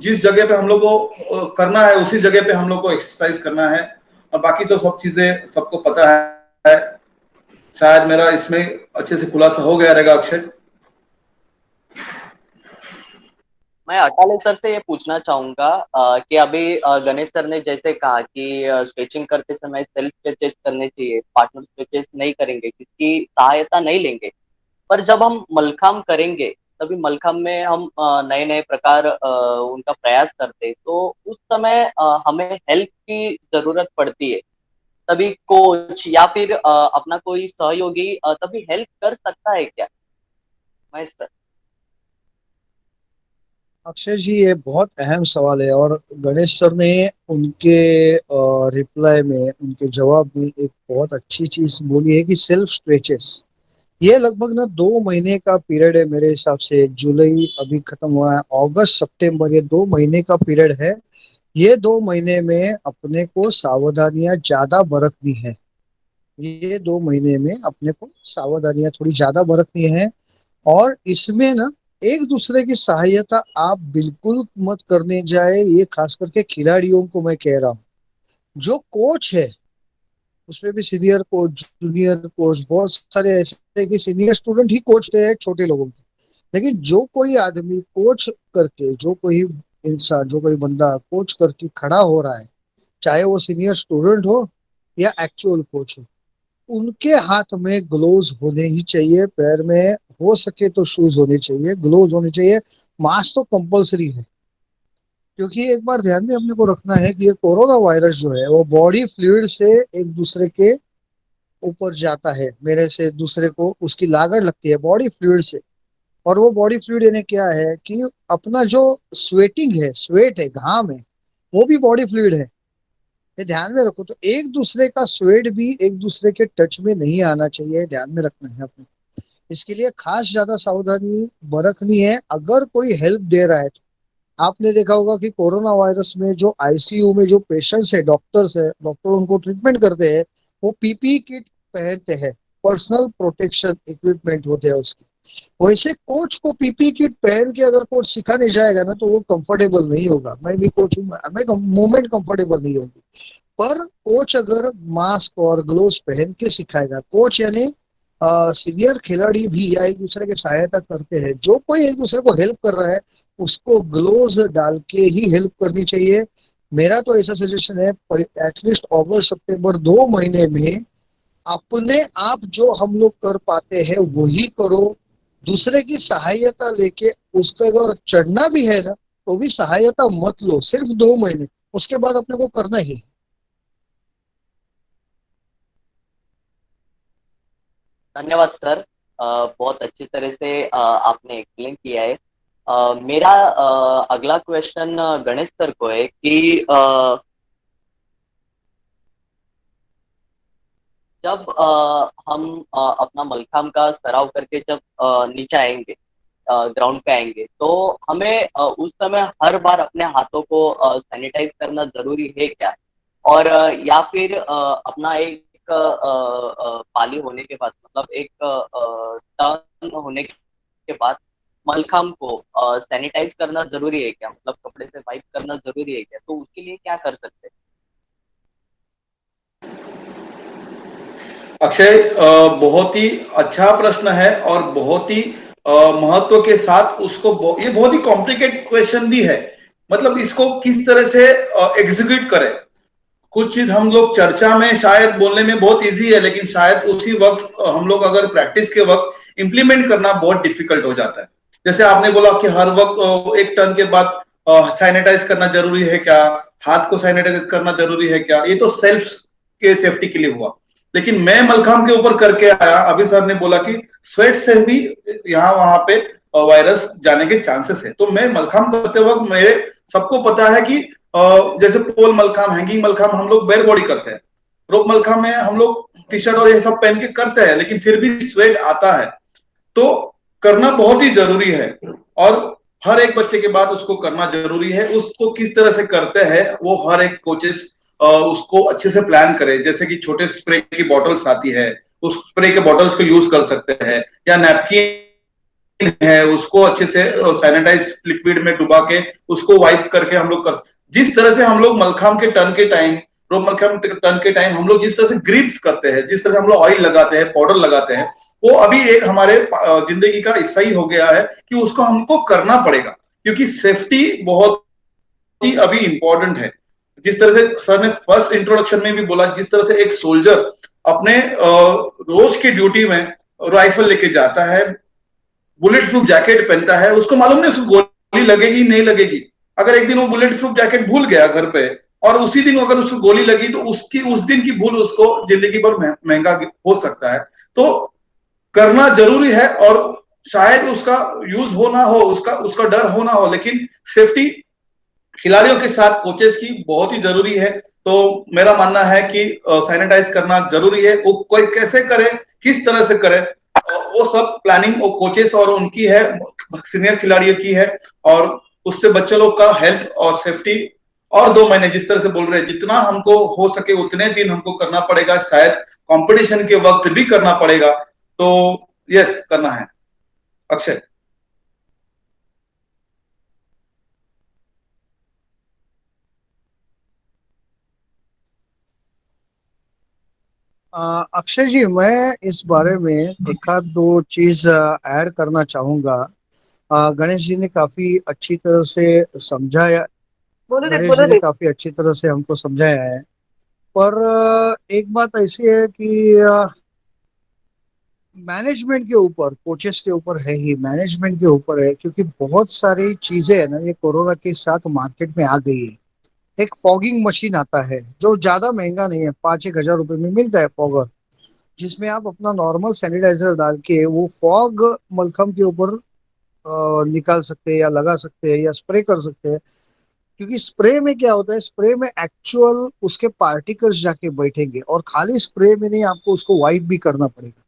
जिस जगह पे हम लोग को करना है उसी जगह पे हम लोग को एक्सरसाइज करना है। और बाकी तो सब चीजें सबको पता है। शायद मेरा इसमें अच्छे से खुलासा हो गया रहेगा अक्षय।
मैं अटाले सर से ये पूछना चाहूंगा कि अभी गणेश सर ने जैसे कहा कि स्ट्रेचिंग करते समय सेल्फ स्ट्रेचेस करने चाहिए, पार्टनर स्ट्रेचेस नहीं करेंगे, किसकी सहायता नहीं लेंगे। पर जब हम मलखाम करेंगे, तभी मलखाम में हम नए नए प्रकार उनका प्रयास करते हैं, तो उस समय हमें हेल्प की जरूरत पड़ती है। तभी कोच या फिर अपना कोई सहयोगी तभी हेल्प कर सकता है क्या महेश सर?
अक्षय जी, ये बहुत अहम सवाल है और गणेश सर ने उनके रिप्लाई में, उनके जवाब में एक बहुत अच्छी चीज बोली है कि सेल्फ स्ट्रेचेस। ये लगभग ना 2 महीने का पीरियड है मेरे हिसाब से। जुलाई अभी खत्म हुआ है, अगस्त सितंबर, ये 2 महीने का पीरियड है। ये 2 महीने में अपने को सावधानियां ज्यादा बरतनी है। ये 2 महीने में अपने को सावधानियां थोड़ी ज्यादा बरतनी है। और इसमें ना एक दूसरे की सहायता आप बिल्कुल मत करने जाए, ये खास करके खिलाड़ियों को मैं कह रहा हूँ। जो कोच है उसमें भी सीनियर कोच, जूनियर कोच, बहुत सारे ऐसे हैं कि सीनियर स्टूडेंट ही कोच हैं छोटे लोगों को। लेकिन जो कोई आदमी कोच करके, जो कोई इंसान, जो कोई बंदा कोच करके खड़ा हो रहा है, चाहे वो सीनियर स्टूडेंट हो या एक्चुअल कोच हो, उनके हाथ में ग्लोव्स होने ही चाहिए, पैर में हो सके तो शूज होने चाहिए, ग्लोव्स होने चाहिए। मास्क तो कंपलसरी है, क्योंकि एक बार ध्यान में अपने को रखना है कि ये कोरोना वायरस जो है वो बॉडी फ्लूइड से एक दूसरे के ऊपर जाता है, मेरे से दूसरे को उसकी लागत लगती है बॉडी फ्लूइड से। और वो बॉडी फ्लूइड यानी क्या है कि अपना जो स्वेटिंग है, स्वेट है, घाम है, वो भी बॉडी फ्लूइड है। ये ध्यान में रखो, तो एक दूसरे का स्वेट भी एक दूसरे के टच में नहीं आना चाहिए, ध्यान में रखना है अपने। इसके लिए खास ज्यादा सावधानी बरतनी है अगर कोई हेल्प दे रहा है तो। आपने देखा होगा कि कोरोना वायरस में जो आईसीयू में जो पेशेंट्स है, डॉक्टर्स है, डॉक्टर उनको ट्रीटमेंट करते हैं, वो पीपी किट पहनते हैं, पर्सनल प्रोटेक्शन इक्विपमेंट होते हैं उसके। वैसे कोच को पीपी किट पहन के अगर कोच सिखाने जाएगा ना, तो वो कंफर्टेबल नहीं होगा। मैं भी कोच हूँ, मैं मूवमेंट कंफर्टेबल नहीं होगी। पर कोच अगर मास्क और ग्लोव्स पहन के सिखाएगा, कोच यानी सीनियर खिलाड़ी भी या एक दूसरे की सहायता करते हैं, जो कोई एक दूसरे को हेल्प कर रहा है उसको ग्लोव्स डाल के ही हेल्प करनी चाहिए। मेरा तो ऐसा सजेशन है, एटलीस्ट अगस्त सितंबर 2 महीने में अपने आप जो हम लोग कर पाते हैं वही करो। दूसरे की सहायता लेके उसका अगर चढ़ना भी है ना, तो भी सहायता मत लो, सिर्फ 2 महीने, उसके बाद अपने को करना ही है।
धन्यवाद सर। बहुत अच्छी तरह से आपने एक्सप्लेन किया है। मेरा अगला क्वेश्चन गणेश सर को है कि जब हम अपना मलखाम का सराव करके जब नीचे आएंगे, ग्राउंड पे आएंगे, तो हमें उस समय हर बार अपने हाथों को सैनिटाइज करना जरूरी है क्या? और या फिर अपना एक पाली होने के बाद, मतलब एक टर्न होने के बाद मलखाम को सैनिटाइज करना जरूरी है क्या? मतलब कपड़े से वाइप करना जरूरी है क्या? तो उसके लिए क्या कर सकते हैं?
अक्षय, बहुत ही अच्छा प्रश्न है और बहुत ही महत्व के साथ उसको ये बहुत ही कॉम्प्लिकेटेड क्वेश्चन भी है। मतलब इसको किस तरह से एग्जीक्यूट करें। कुछ चीज हम लोग चर्चा में शायद बोलने में बहुत इजी है, लेकिन शायद उसी वक्त हम लोग अगर प्रैक्टिस के वक्त इंप्लीमेंट करना बहुत डिफिकल्ट हो जाता है। जैसे आपने बोला कि हर वक्त एक टर्न के बाद सैनिटाइज करना जरूरी है क्या, हाथ को सैनिटाइज करना जरूरी है क्या, ये तो सेल्फ के सेफ्टी के लिए हुआ। लेकिन मैं मलखाम के ऊपर करके आया, अभी सर ने बोला कि स्वेट से भी यहाँ वहां पे वायरस जाने के चांसेस है। तो मैं मलखाम करते वक्त मेरे सबको पता है कि जैसे पोल मलखाम, हैंगिंग मलखाम हम लोग बेर बॉडी करते हैं। रोप मलखाम में हम लोग टी शर्ट और ये सब पहन के करते हैं, लेकिन फिर भी स्वेट आता है। तो करना बहुत ही जरूरी है और हर एक बच्चे के बाद उसको करना जरूरी है। उसको किस तरह से करते हैं वो हर एक कोचेस उसको अच्छे से प्लान करे। जैसे कि छोटे स्प्रे की बॉटल्स आती है, उस स्प्रे के बॉटल्स को यूज कर सकते हैं, या नैपकिन है उसको अच्छे से सैनिटाइज लिक्विड में डुबा के उसको वाइप करके हम लोग कर। जिस तरह से हम लोग मलखाम के टर्न के टाइम, रोप मलखाम टर्न के टाइम हम लोग जिस तरह से ग्रिप करते हैं, जिस तरह से हम लोग ऑयल लगाते हैं, पाउडर लगाते हैं, वो अभी एक हमारे जिंदगी का हिस्सा ही हो गया है कि उसको हमको करना पड़ेगा, क्योंकि सेफ्टी बहुत ही अभी इंपॉर्टेंट है। जिस तरह से सर ने फर्स्ट इंट्रोडक्शन में भी बोला, जिस तरह से एक सोल्जर अपने रोज की ड्यूटी में राइफल लेके जाता है, बुलेट प्रूफ जैकेट पहनता है, उसको मालूम नहीं उसको गोली लगेगी नहीं लगेगी। अगर एक दिन वो बुलेट प्रूफ जैकेट भूल गया घर पे और उसी दिन अगर उसको गोली लगी, तो उसकी उस दिन की भूल उसको जिंदगी भर महंगा हो सकता है। तो करना जरूरी है, और शायद उसका यूज हो ना हो, उसका उसका डर हो ना हो, लेकिन सेफ्टी खिलाड़ियों के साथ कोचेस की बहुत ही जरूरी है। तो मेरा मानना है कि सैनिटाइज करना जरूरी है। वो कोई कैसे करे, किस तरह से करे, वो सब प्लानिंग वो कोचेस और उनकी है, सीनियर खिलाड़ियों की है। और उससे बच्चे लोग का हेल्थ और सेफ्टी, और 2 महीने जिस तरह से बोल रहे हैं, जितना हमको हो सके उतने दिन हमको करना पड़ेगा, शायद कंपटीशन के वक्त भी करना पड़ेगा। तो यस, करना है। अक्षय।
अक्षय जी, मैं इस बारे में एक आध दो चीज ऐड करना चाहूंगा। गणेश जी ने काफी अच्छी तरह से समझाया।
बोलो दे
गणेश जी
बोलो
ने
दे।
काफी अच्छी तरह से हमको समझाया है। पर एक बात ऐसी है कि मैनेजमेंट के ऊपर, कोचेस के ऊपर है ही, मैनेजमेंट के ऊपर है, क्योंकि बहुत सारी चीजें है ना, ये कोरोना के साथ मार्केट में आ गई है। एक फॉगिंग मशीन आता है जो ज्यादा महंगा नहीं है, 5-1 हजार रुपए में मिलता है फॉगर, जिसमें आप अपना नॉर्मल सैनिटाइजर डाल के वो फॉग मलखम के ऊपर निकाल सकते हैं या लगा सकते हैं या स्प्रे कर सकते हैं। क्योंकि स्प्रे में क्या होता है, स्प्रे में एक्चुअल उसके पार्टिकल्स जाके बैठेंगे, और खाली स्प्रे में नहीं, आपको उसको वाइप भी करना पड़ेगा।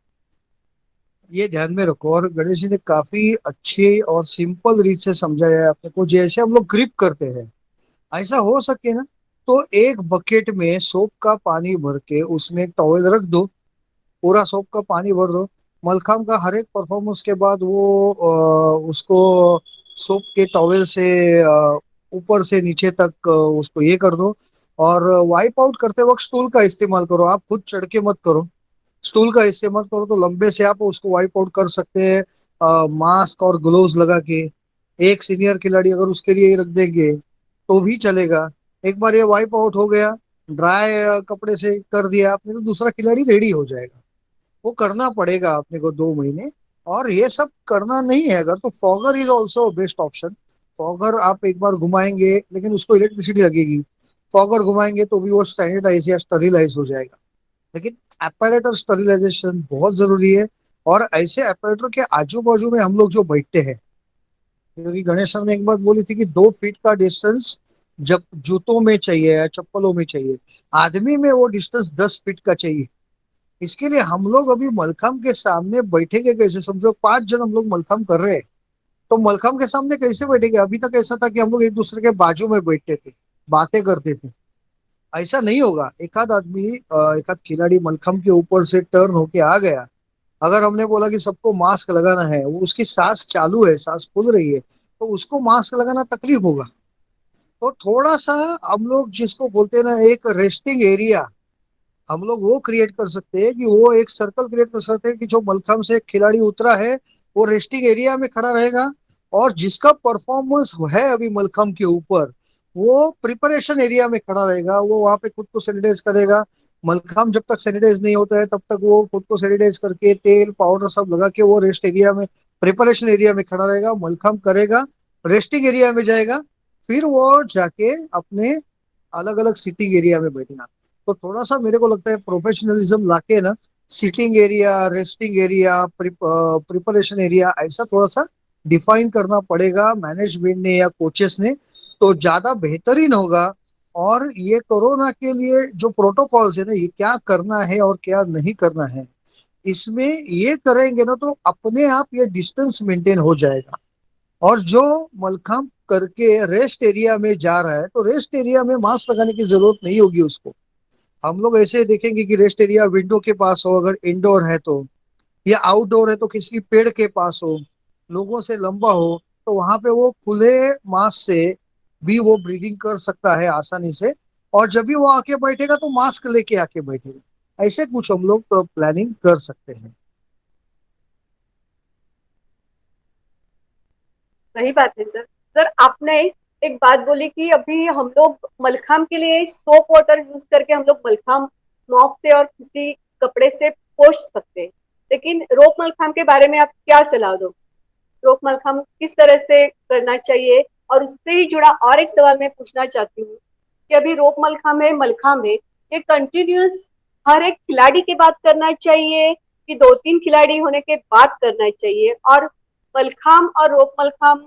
ये ध्यान में रखो। और गणेश जी ने काफी अच्छे और सिंपल रीत से समझाया है अपने को, जैसे हम लोग ग्रिप करते हैं ऐसा हो सके ना, तो एक बकेट में सोप का पानी भर के उसमें एक टॉवेल रख दो, पूरा सोप का पानी भर दो। मलखम का हर एक परफॉर्मेंस के बाद वो उसको सोप के टॉवेल से ऊपर से नीचे तक उसको ये कर दो। और वाइप आउट करते वक्त स्टूल का इस्तेमाल करो, आप खुद चढ़ के मत करो। स्टूल का इस्तेमाल करो तो लंबे से आप उसको वाइप आउट कर सकते हैं, मास्क और ग्लोव्स लगा के। एक सीनियर खिलाड़ी अगर उसके लिए रख देंगे तो भी चलेगा। एक बार ये वाइप आउट हो गया, ड्राई कपड़े से कर दिया आपने, तो दूसरा खिलाड़ी रेडी हो जाएगा। वो करना पड़ेगा अपने को 2 महीने। और ये सब करना नहीं है अगर, तो fogger is also best option. Fogger आप एक बार घुमाएंगे, लेकिन उसको इलेक्ट्रिसिटी लगेगी। फॉगर घुमाएंगे तो भी वो सैनिटाइज या स्टरिलाइज हो जाएगा। लेकिन एपरेटर स्टरिलाइजेशन बहुत जरूरी है। और ऐसे एपरेटर के आजू बाजू में हम लोग जो बैठते हैं, क्योंकि गणेश सर ने एक बात बोली थी कि 2 फीट का डिस्टेंस जब जूतों में चाहिए या चप्पलों में चाहिए, आदमी में वो डिस्टेंस 10 फीट का चाहिए। इसके लिए हम लोग अभी मलखम के सामने बैठेंगे कैसे? समझो 5 जन हम लोग मलखम कर रहे हैं, तो मलखम के सामने कैसे बैठेंगे? अभी तक ऐसा था कि हम लोग एक दूसरे के बाजू में बैठते थे, बातें करते थे। ऐसा नहीं होगा। एक आध आदमी, एक आध खिलाड़ी मलखम के ऊपर से टर्न होके आ गया, अगर हमने बोला कि सबको मास्क लगाना है, वो उसकी सांस चालू है, सांस फूल रही है, तो उसको मास्क लगाना तकलीफ होगा। तो थोड़ा सा हम लोग जिसको बोलते हैं ना, एक रेस्टिंग एरिया, हम लोग वो क्रिएट कर सकते हैं। कि वो एक सर्कल क्रिएट कर सकते हैं कि जो मलखम से एक खिलाड़ी उतरा है, वो रेस्टिंग एरिया में खड़ा रहेगा। और जिसका परफॉर्मेंस है अभी मलखम के ऊपर, वो प्रिपरेशन एरिया में खड़ा रहेगा, वो वहां पे खुद को सैनिटाइज करेगा। मलखम जब तक सैनिटाइज नहीं होता है तब तक वो खुद को सैनिटाइज करके तेल पाउडर सब लगा के वो रेस्ट एरिया में, प्रिपरेशन एरिया में खड़ा रहेगा। मलखम करेगा, रेस्टिंग एरिया में जाएगा, फिर वो जाके अपने अलग अलग सीटिंग एरिया में बैठना। तो थोड़ा सा मेरे को लगता है प्रोफेशनलिज्म लाके ना, seating area, resting area, preparation area, ऐसा थोड़ा सा डिफाइन करना पड़ेगा मैनेजमेंट ने या कोचेस ने, तो ज्यादा बेहतरीन होगा। और ये कोरोना के लिए जो प्रोटोकॉल्स है ना, ये क्या करना है और क्या नहीं करना है, इसमें ये करेंगे ना तो अपने आप ये डिस्टेंस मेंटेन हो जाएगा। और जो मलखम करके रेस्ट एरिया में जा रहा है, तो रेस्ट एरिया में मास्क लगाने की जरूरत नहीं होगी उसको। हम लोग ऐसे देखेंगे कि रेस्ट एरिया विंडो के पास हो, अगर इंडोर है तो, या आउटडोर है तो किसी पेड़ के पास हो, लोगों से लंबा हो, तो वहां पे वो खुले मास्क से भी वो ब्रीदिंग कर सकता है आसानी से। और जब भी वो आके बैठेगा तो मास्क लेके आके बैठेगा। ऐसे कुछ हम लोग प्लानिंग कर सकते हैं।
सही बात है सर। सर आपने एक बात बोली कि अभी हम लोग मलखाम के लिए सोप वाटर यूज करके हम लोग मलखाम मॉप से और किसी कपड़े से पोंछ सकते हैं, लेकिन रोप मलखाम के बारे में आप क्या सलाह दो? रोप मलखाम किस तरह से करना चाहिए? और उससे ही जुड़ा और एक सवाल मैं पूछना चाहती हूँ कि अभी रोप मलखाम है, ये कंटिन्यूस हर एक खिलाड़ी के बाद करना चाहिए कि 2-3 खिलाड़ी होने के बाद करना चाहिए? और मलखाम और रोप मलखाम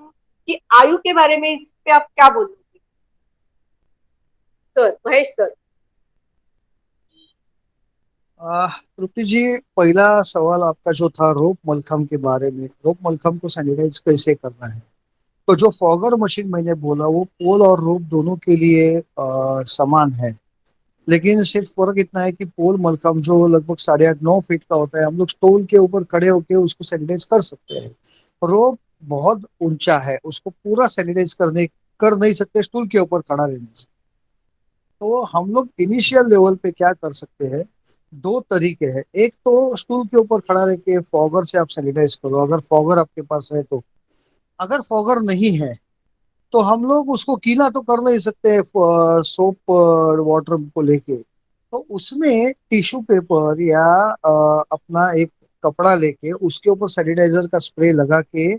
की आयु के बारे में इस पे आप क्या बोलोगे सर, महेश सर?
तृप्ति जी, पहला सवाल आपका जो था रोप मलखम के बारे में, रोप मलखम को सैनिटाइज कैसे करना है, तो जो फॉगर मशीन मैंने बोला वो पोल और रोप दोनों के लिए समान है। लेकिन सिर्फ फर्क इतना है कि पोल मलखम जो लगभग 8.5-9 फीट का होता है, हम लोग स्टूल के ऊपर खड़े होकर उसको सैनिटाइज कर सकते हैं। रोप बहुत ऊंचा है, उसको पूरा सैनिटाइज कर नहीं सकते स्टूल के ऊपर खड़ा रहने से। तो हम लोग इनिशियल लेवल पे क्या कर सकते हैं, दो तरीके हैं। एक तो स्टूल के ऊपर खड़ा रह के फॉगर से आप सैनिटाइज करो, अगर फॉगर आपके पास है तो। अगर फॉगर नहीं है तो हम लोग उसको गीला तो कर नहीं सकते सोप वाटर को लेके। तो उसमें टिश्यू पेपर या अपना एक कपड़ा लेके उसके ऊपर सैनिटाइजर का स्प्रे लगा के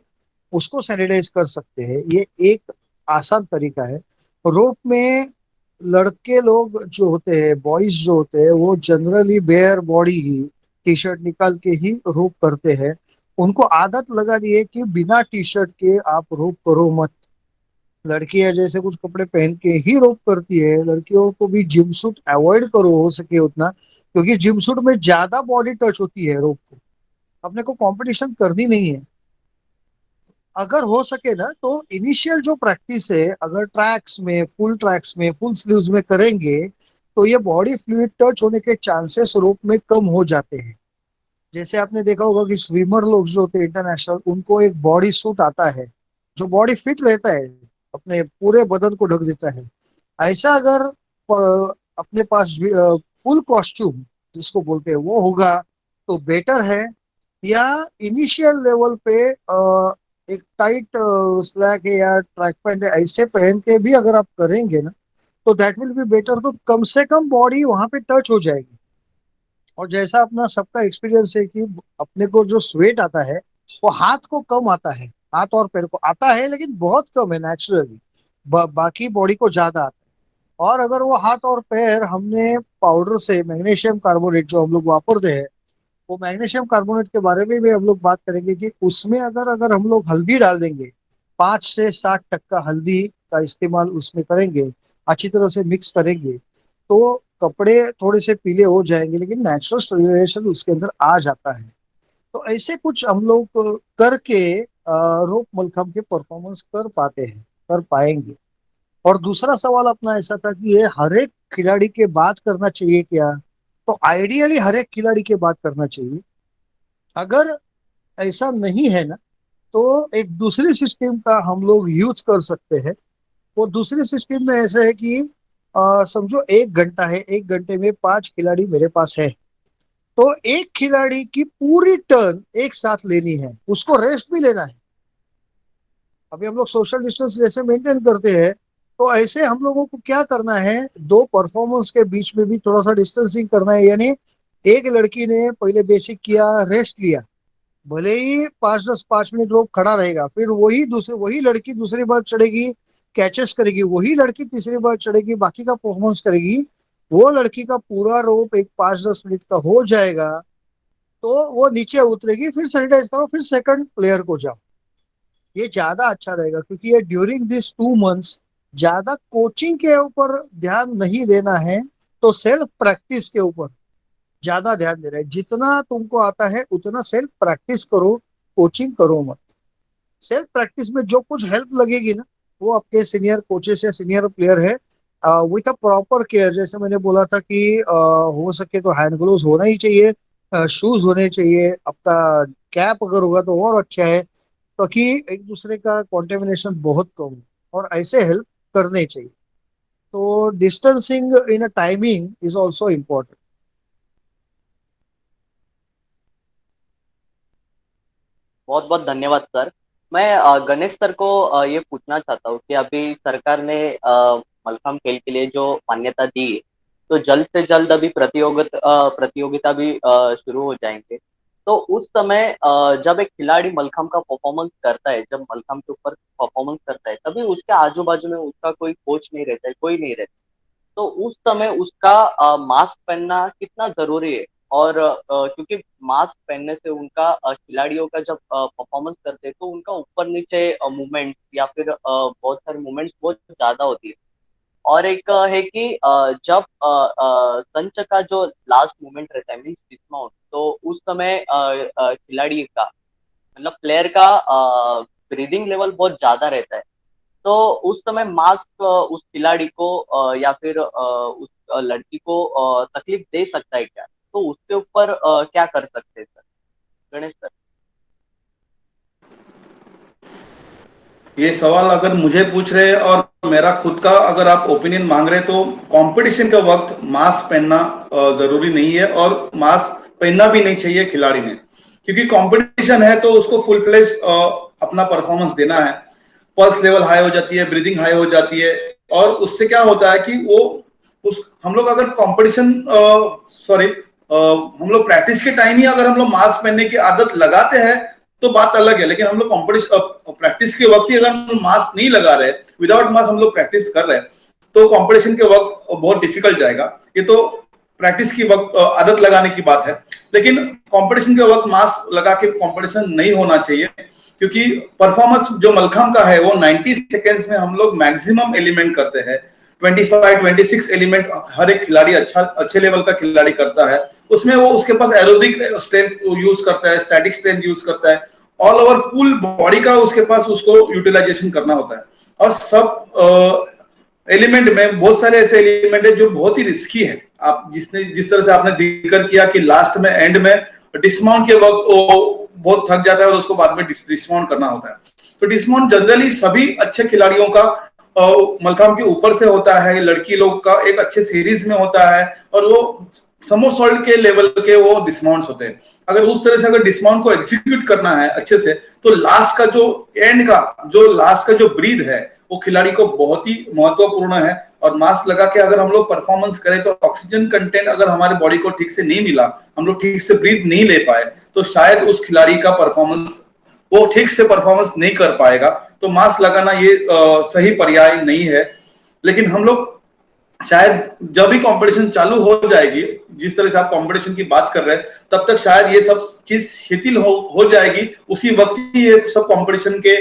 उसको सैनिटाइज कर सकते हैं। ये एक आसान तरीका है। रोप में लड़के लोग जो होते हैं, बॉयज जो होते हैं, वो जनरली बेयर बॉडी ही टी शर्ट निकाल के ही रोप करते हैं। उनको आदत लगा दी है कि बिना टी शर्ट के आप रोप करो मत। लड़कियां जैसे कुछ कपड़े पहन के ही रोप करती है। लड़कियों को भी जिम सूट अवॉइड करो हो सके उतना, क्योंकि जिम सूट में ज्यादा बॉडी टच होती है रोप को। अपने को कंपटीशन करनी नहीं है। अगर हो सके ना तो इनिशियल जो प्रैक्टिस है, अगर ट्रैक्स में फुल स्लीव्स में करेंगे तो ये बॉडी फ्लूइड टच होने के चांसेस रोप में कम हो जाते हैं। जैसे आपने देखा होगा कि स्विमर लोग जो होते हैं इंटरनेशनल, उनको एक बॉडी सूट आता है जो बॉडी फिट रहता है, अपने पूरे बदन को ढक देता है। ऐसा अगर अपने पास फुल कॉस्ट्यूम जिसको बोलते हैं वो होगा तो बेटर है। या इनिशियल लेवल पे एक टाइट स्लैक है या ट्रैक पैंट है, ऐसे पहन के भी अगर आप करेंगे ना तो दैट विल बी बेटर। तो कम से कम बॉडी वहां पे टच हो जाएगी। और जैसा अपना सबका एक्सपीरियंस है कि अपने को जो स्वेट आता है वो हाथ को कम आता है। हाथ और पैर को आता है लेकिन बहुत कम है नेचुरली। बाकी बॉडी को ज्यादा आता है। और अगर वो हाथ और पैर हमने पाउडर से मैग्नीशियम कार्बोनेट जो हम लोग वापरते हैं, वो मैग्नीशियम कार्बोनेट के बारे में भी हम लोग बात करेंगे कि उसमें अगर अगर हम लोग हल्दी डाल देंगे, 5 से 7 टक्का हल्दी का इस्तेमाल उसमें करेंगे, अच्छी तरह से मिक्स करेंगे, तो कपड़े थोड़े से पीले हो जाएंगे लेकिन नेचुरल स्टरीलाइजेशन उसके अंदर आ जाता है। तो ऐसे कुछ हम लोग करके रोप मलखम के परफॉर्मेंस कर पाते हैं, कर पाएंगे। और दूसरा सवाल अपना ऐसा था कि ये हर एक खिलाड़ी के बात करना चाहिए क्या? तो आइडियली हर एक खिलाड़ी के बात करना चाहिए। अगर ऐसा नहीं है ना तो एक दूसरी सिस्टम का हम लोग यूज कर सकते हैं। वो दूसरी सिस्टम में ऐसा है कि समझो 1 घंटा है, 1 घंटे में 5 खिलाड़ी मेरे पास है। तो एक खिलाड़ी की पूरी टर्न एक साथ लेनी है, उसको रेस्ट भी लेना है। अभी हम लोग सोशल डिस्टेंस जैसे मेंटेन करते हैं, तो ऐसे हम लोगों को क्या करना है, दो परफॉर्मेंस के बीच में भी थोड़ा सा डिस्टेंसिंग करना है। यानी एक लड़की ने पहले बेसिक किया, रेस्ट लिया, भले ही 5-10 5 मिनट लोग खड़ा रहेगा, फिर वही लड़की दूसरी बार चढ़ेगी, कैचेस करेगी, वही लड़की तीसरी बार चढ़ेगी, बाकी का परफॉर्मेंस करेगी। वो लड़की का पूरा रोप एक 5-10 मिनट का हो जाएगा तो वो नीचे उतरेगी, फिर सैनिटाइज करो, फिर सेकंड प्लेयर को जाओ। ये ज्यादा अच्छा रहेगा क्योंकि ये ड्यूरिंग दिस 2 मंथ्स ज्यादा कोचिंग के ऊपर ध्यान नहीं देना है। तो सेल्फ प्रैक्टिस के ऊपर ज्यादा ध्यान दे रहे हैं। जितना तुमको आता है उतना सेल्फ प्रैक्टिस करो, कोचिंग करो मत। सेल्फ प्रैक्टिस में जो कुछ हेल्प लगेगी ना, वो आपके सीनियर कोचेस या सीनियर प्लेयर है विथ अ प्रॉपर केयर। जैसे मैंने बोला था कि हो सके तो हैंड ग्लोव्स होना ही चाहिए, शूज होने चाहिए, आपका कैप अगर होगा तो और अच्छा है, ताकि एक दूसरे का कॉन्टेमिनेशन बहुत कम हो। और ऐसे हेल्प करने चाहिए। तो distancing in a timing is also important.
बहुत बहुत धन्यवाद सर। मैं गणेश सर को ये पूछना चाहता हूँ कि अभी सरकार ने मलखम खेल के लिए जो मान्यता दी है, तो जल्द से जल्द अभी प्रतियोगिता भी शुरू हो जाएंगे। तो उस समय जब एक खिलाड़ी मलखम का परफॉर्मेंस करता है, जब मलखम के ऊपर परफॉर्मेंस करता है, तभी उसके आजू बाजू में उसका कोई कोच नहीं रहता है, कोई नहीं रहता। तो उस समय उसका मास्क पहनना कितना जरूरी है? और क्योंकि मास्क पहनने से उनका खिलाड़ियों का जब परफॉर्मेंस करते हैं तो उनका ऊपर नीचे मूवमेंट या फिर बहुत सारे मूवमेंट्स बहुत ज्यादा होती है। और एक है कि जब संच का जो लास्ट मूवमेंट रहता है, मीन्स डिस्माउंट, तो उस समय खिलाड़ी का मतलब प्लेयर का ब्रीदिंग लेवल बहुत ज्यादा रहता है। तो उस समय मास्क उस खिलाड़ी को या फिर उस लड़की को तकलीफ दे सकता है क्या? तो उसके ऊपर क्या कर सकते हैं सर, गणेश सर?
ये सवाल अगर मुझे पूछ रहे हैं और मेरा खुद का अगर आप ओपिनियन मांग रहे तो कंपटीशन के वक्त मास्क पहनना जरूरी नहीं है और मास्क पहनना भी नहीं चाहिए खिलाड़ी ने, क्योंकि कंपटीशन है तो उसको फुल फ्लेश अपना परफॉर्मेंस देना है। पल्स लेवल हाई हो जाती है, ब्रीदिंग हाई हो जाती है, और उससे क्या होता है कि वो उस हम लोग अगर कंपटीशन सॉरी हम लोग प्रैक्टिस के टाइम ही अगर हम लोग मास्क पहनने की आदत लगाते हैं तो बात अलग है, लेकिन हम लोग कंपटीशन प्रैक्टिस के वक्त ही अगर हम मास्क नहीं लगा रहे, विदाउट मास्क हम लोग प्रैक्टिस कर रहे हैं, तो कंपटीशन के वक्त बहुत डिफिकल्ट जाएगा। ये तो प्रैक्टिस की वक्त आदत लगाने की बात है, लेकिन कंपटीशन के वक्त मास्क लगा के कंपटीशन नहीं होना चाहिए, क्योंकि परफॉर्मेंस जो मलखम का है वो 90 सेकेंड्स में हम लोग मैक्सिमम एलिमेंट करते हैं। 25-26 एलिमेंट हर एक खिलाड़ी अच्छे लेवल का खिलाड़ी करता है, उसमें वो उसके पास एरोबिक स्ट्रेंथ यूज करता है, स्टैटिक स्ट्रेंथ यूज करता है, ऑल ओवर फुल बॉडी का उसके पास उसको यूटिलाइजेशन करना होता है। और सब एलिमेंट में बहुत सारे ऐसे एलिमेंट है जो बहुत ही रिस्की है। आप जिस तरह से आपने जिक्र किया कि लास्ट में एंड में डिस्माउंट के वक्त वो बहुत थक जाता है और उसको बाद में डिस्माउंट करना होता है। तो डिस्माउंट जनरली सभी अच्छे खिलाड़ियों का मलखम के ऊपर से होता है, लड़की लोग का एक अच्छे सीरीज में होता है, और वो समोसॉल्ट के लेवल के वो डिस्माउंट होते हैं। अगर उस तरह से अगर डिस्माउंट को एग्जीक्यूट करना है अच्छे से, तो लास्ट का जो ब्रीद है वो खिलाड़ी को बहुत ही महत्वपूर्ण है। और मास्क लगा के अगर हम लोग परफॉर्मेंस करें तो ऑक्सीजन कंटेंट अगर हमारे बॉडी को ठीक से नहीं मिला, हम लोग ठीक से ब्रीथ नहीं ले पाए, तो शायद उस खिलाड़ी का परफॉर्मेंस वो ठीक से परफॉर्मेंस नहीं कर पाएगा। तो मास्क लगाना ये सही पर्याय नहीं है। लेकिन हम लोग शायद जब भी कंपटीशन चालू हो जाएगी, जिस तरह से आप कंपटीशन की बात कर रहे हैं, तब तक शायद ये सब चीज शिथिल हो जाएगी, उसी वक्त ही ये सब कंपटीशन के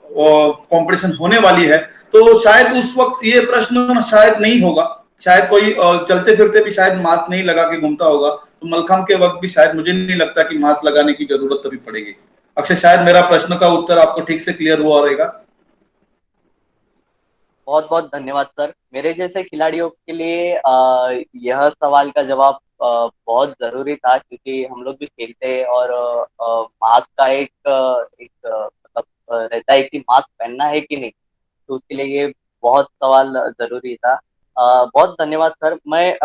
कंपटीशन होने वाली है। तो शायद उस वक्त ये प्रश्न शायद नहीं होगा, शायद कोई चलते फिरते भी शायद मास्क नहीं लगा के घूमता होगा, तो मलखम के वक्त भी शायद मुझे नहीं लगता कि मास्क लगाने की जरूरत तभी पड़ेगी। अक्षय, शायद मेरा प्रश्न का उत्तर आपको ठीक से क्लियर हुआ रहेगा।
बहुत बहुत धन्यवाद सर। मेरे जैसे खिलाड़ियों के लिए यह सवाल का जवाब बहुत जरूरी था, क्योंकि हम लोग भी खेलते हैं और मास्क का एक मतलब रहता है कि मास्क पहनना है कि नहीं, तो उसके लिए ये बहुत सवाल जरूरी था। बहुत धन्यवाद सर। मैं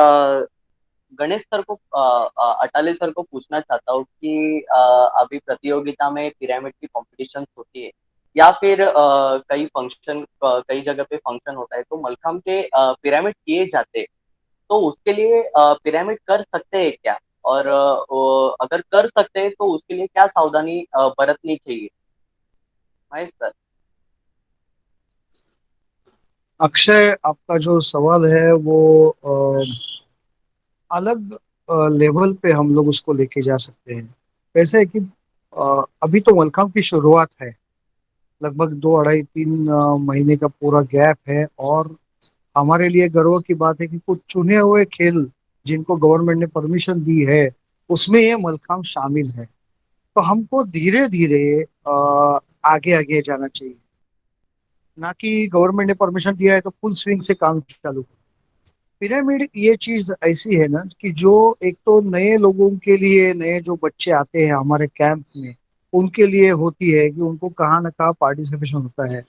गणेश सर को अटाले सर को पूछना चाहता हूँ कि अभी प्रतियोगिता में पिरामिड की कॉम्पिटिशन होती है या फिर कई जगह पे फंक्शन होता है, तो मलखम के पिरामिड किए जाते हैं, तो उसके लिए पिरामिड कर सकते हैं क्या? और अगर कर सकते हैं तो उसके लिए क्या सावधानी बरतनी चाहिए? महेश सर।
अक्षय, आपका जो सवाल है वो अलग लेवल पे हम लोग उसको लेके जा सकते हैं। वैसे है कि अभी तो मलखंब की शुरुआत है, लगभग 2 अढ़ाई 3 महीने का पूरा गैप है, और हमारे लिए गर्व की बात है कि कुछ चुने हुए खेल जिनको गवर्नमेंट ने परमिशन दी है उसमें ये मलखंब शामिल है। तो हमको धीरे धीरे आगे आगे जाना चाहिए, ना कि गवर्नमेंट ने परमिशन दिया है तो फुल स्विंग से काम चालू। पिरामिड ये चीज ऐसी है ना कि जो एक तो नए लोगों के लिए, नए जो बच्चे आते हैं हमारे कैंप में, उनके लिए होती है कि उनको कहाँ ना कहाँ पार्टिसिपेशन होता है।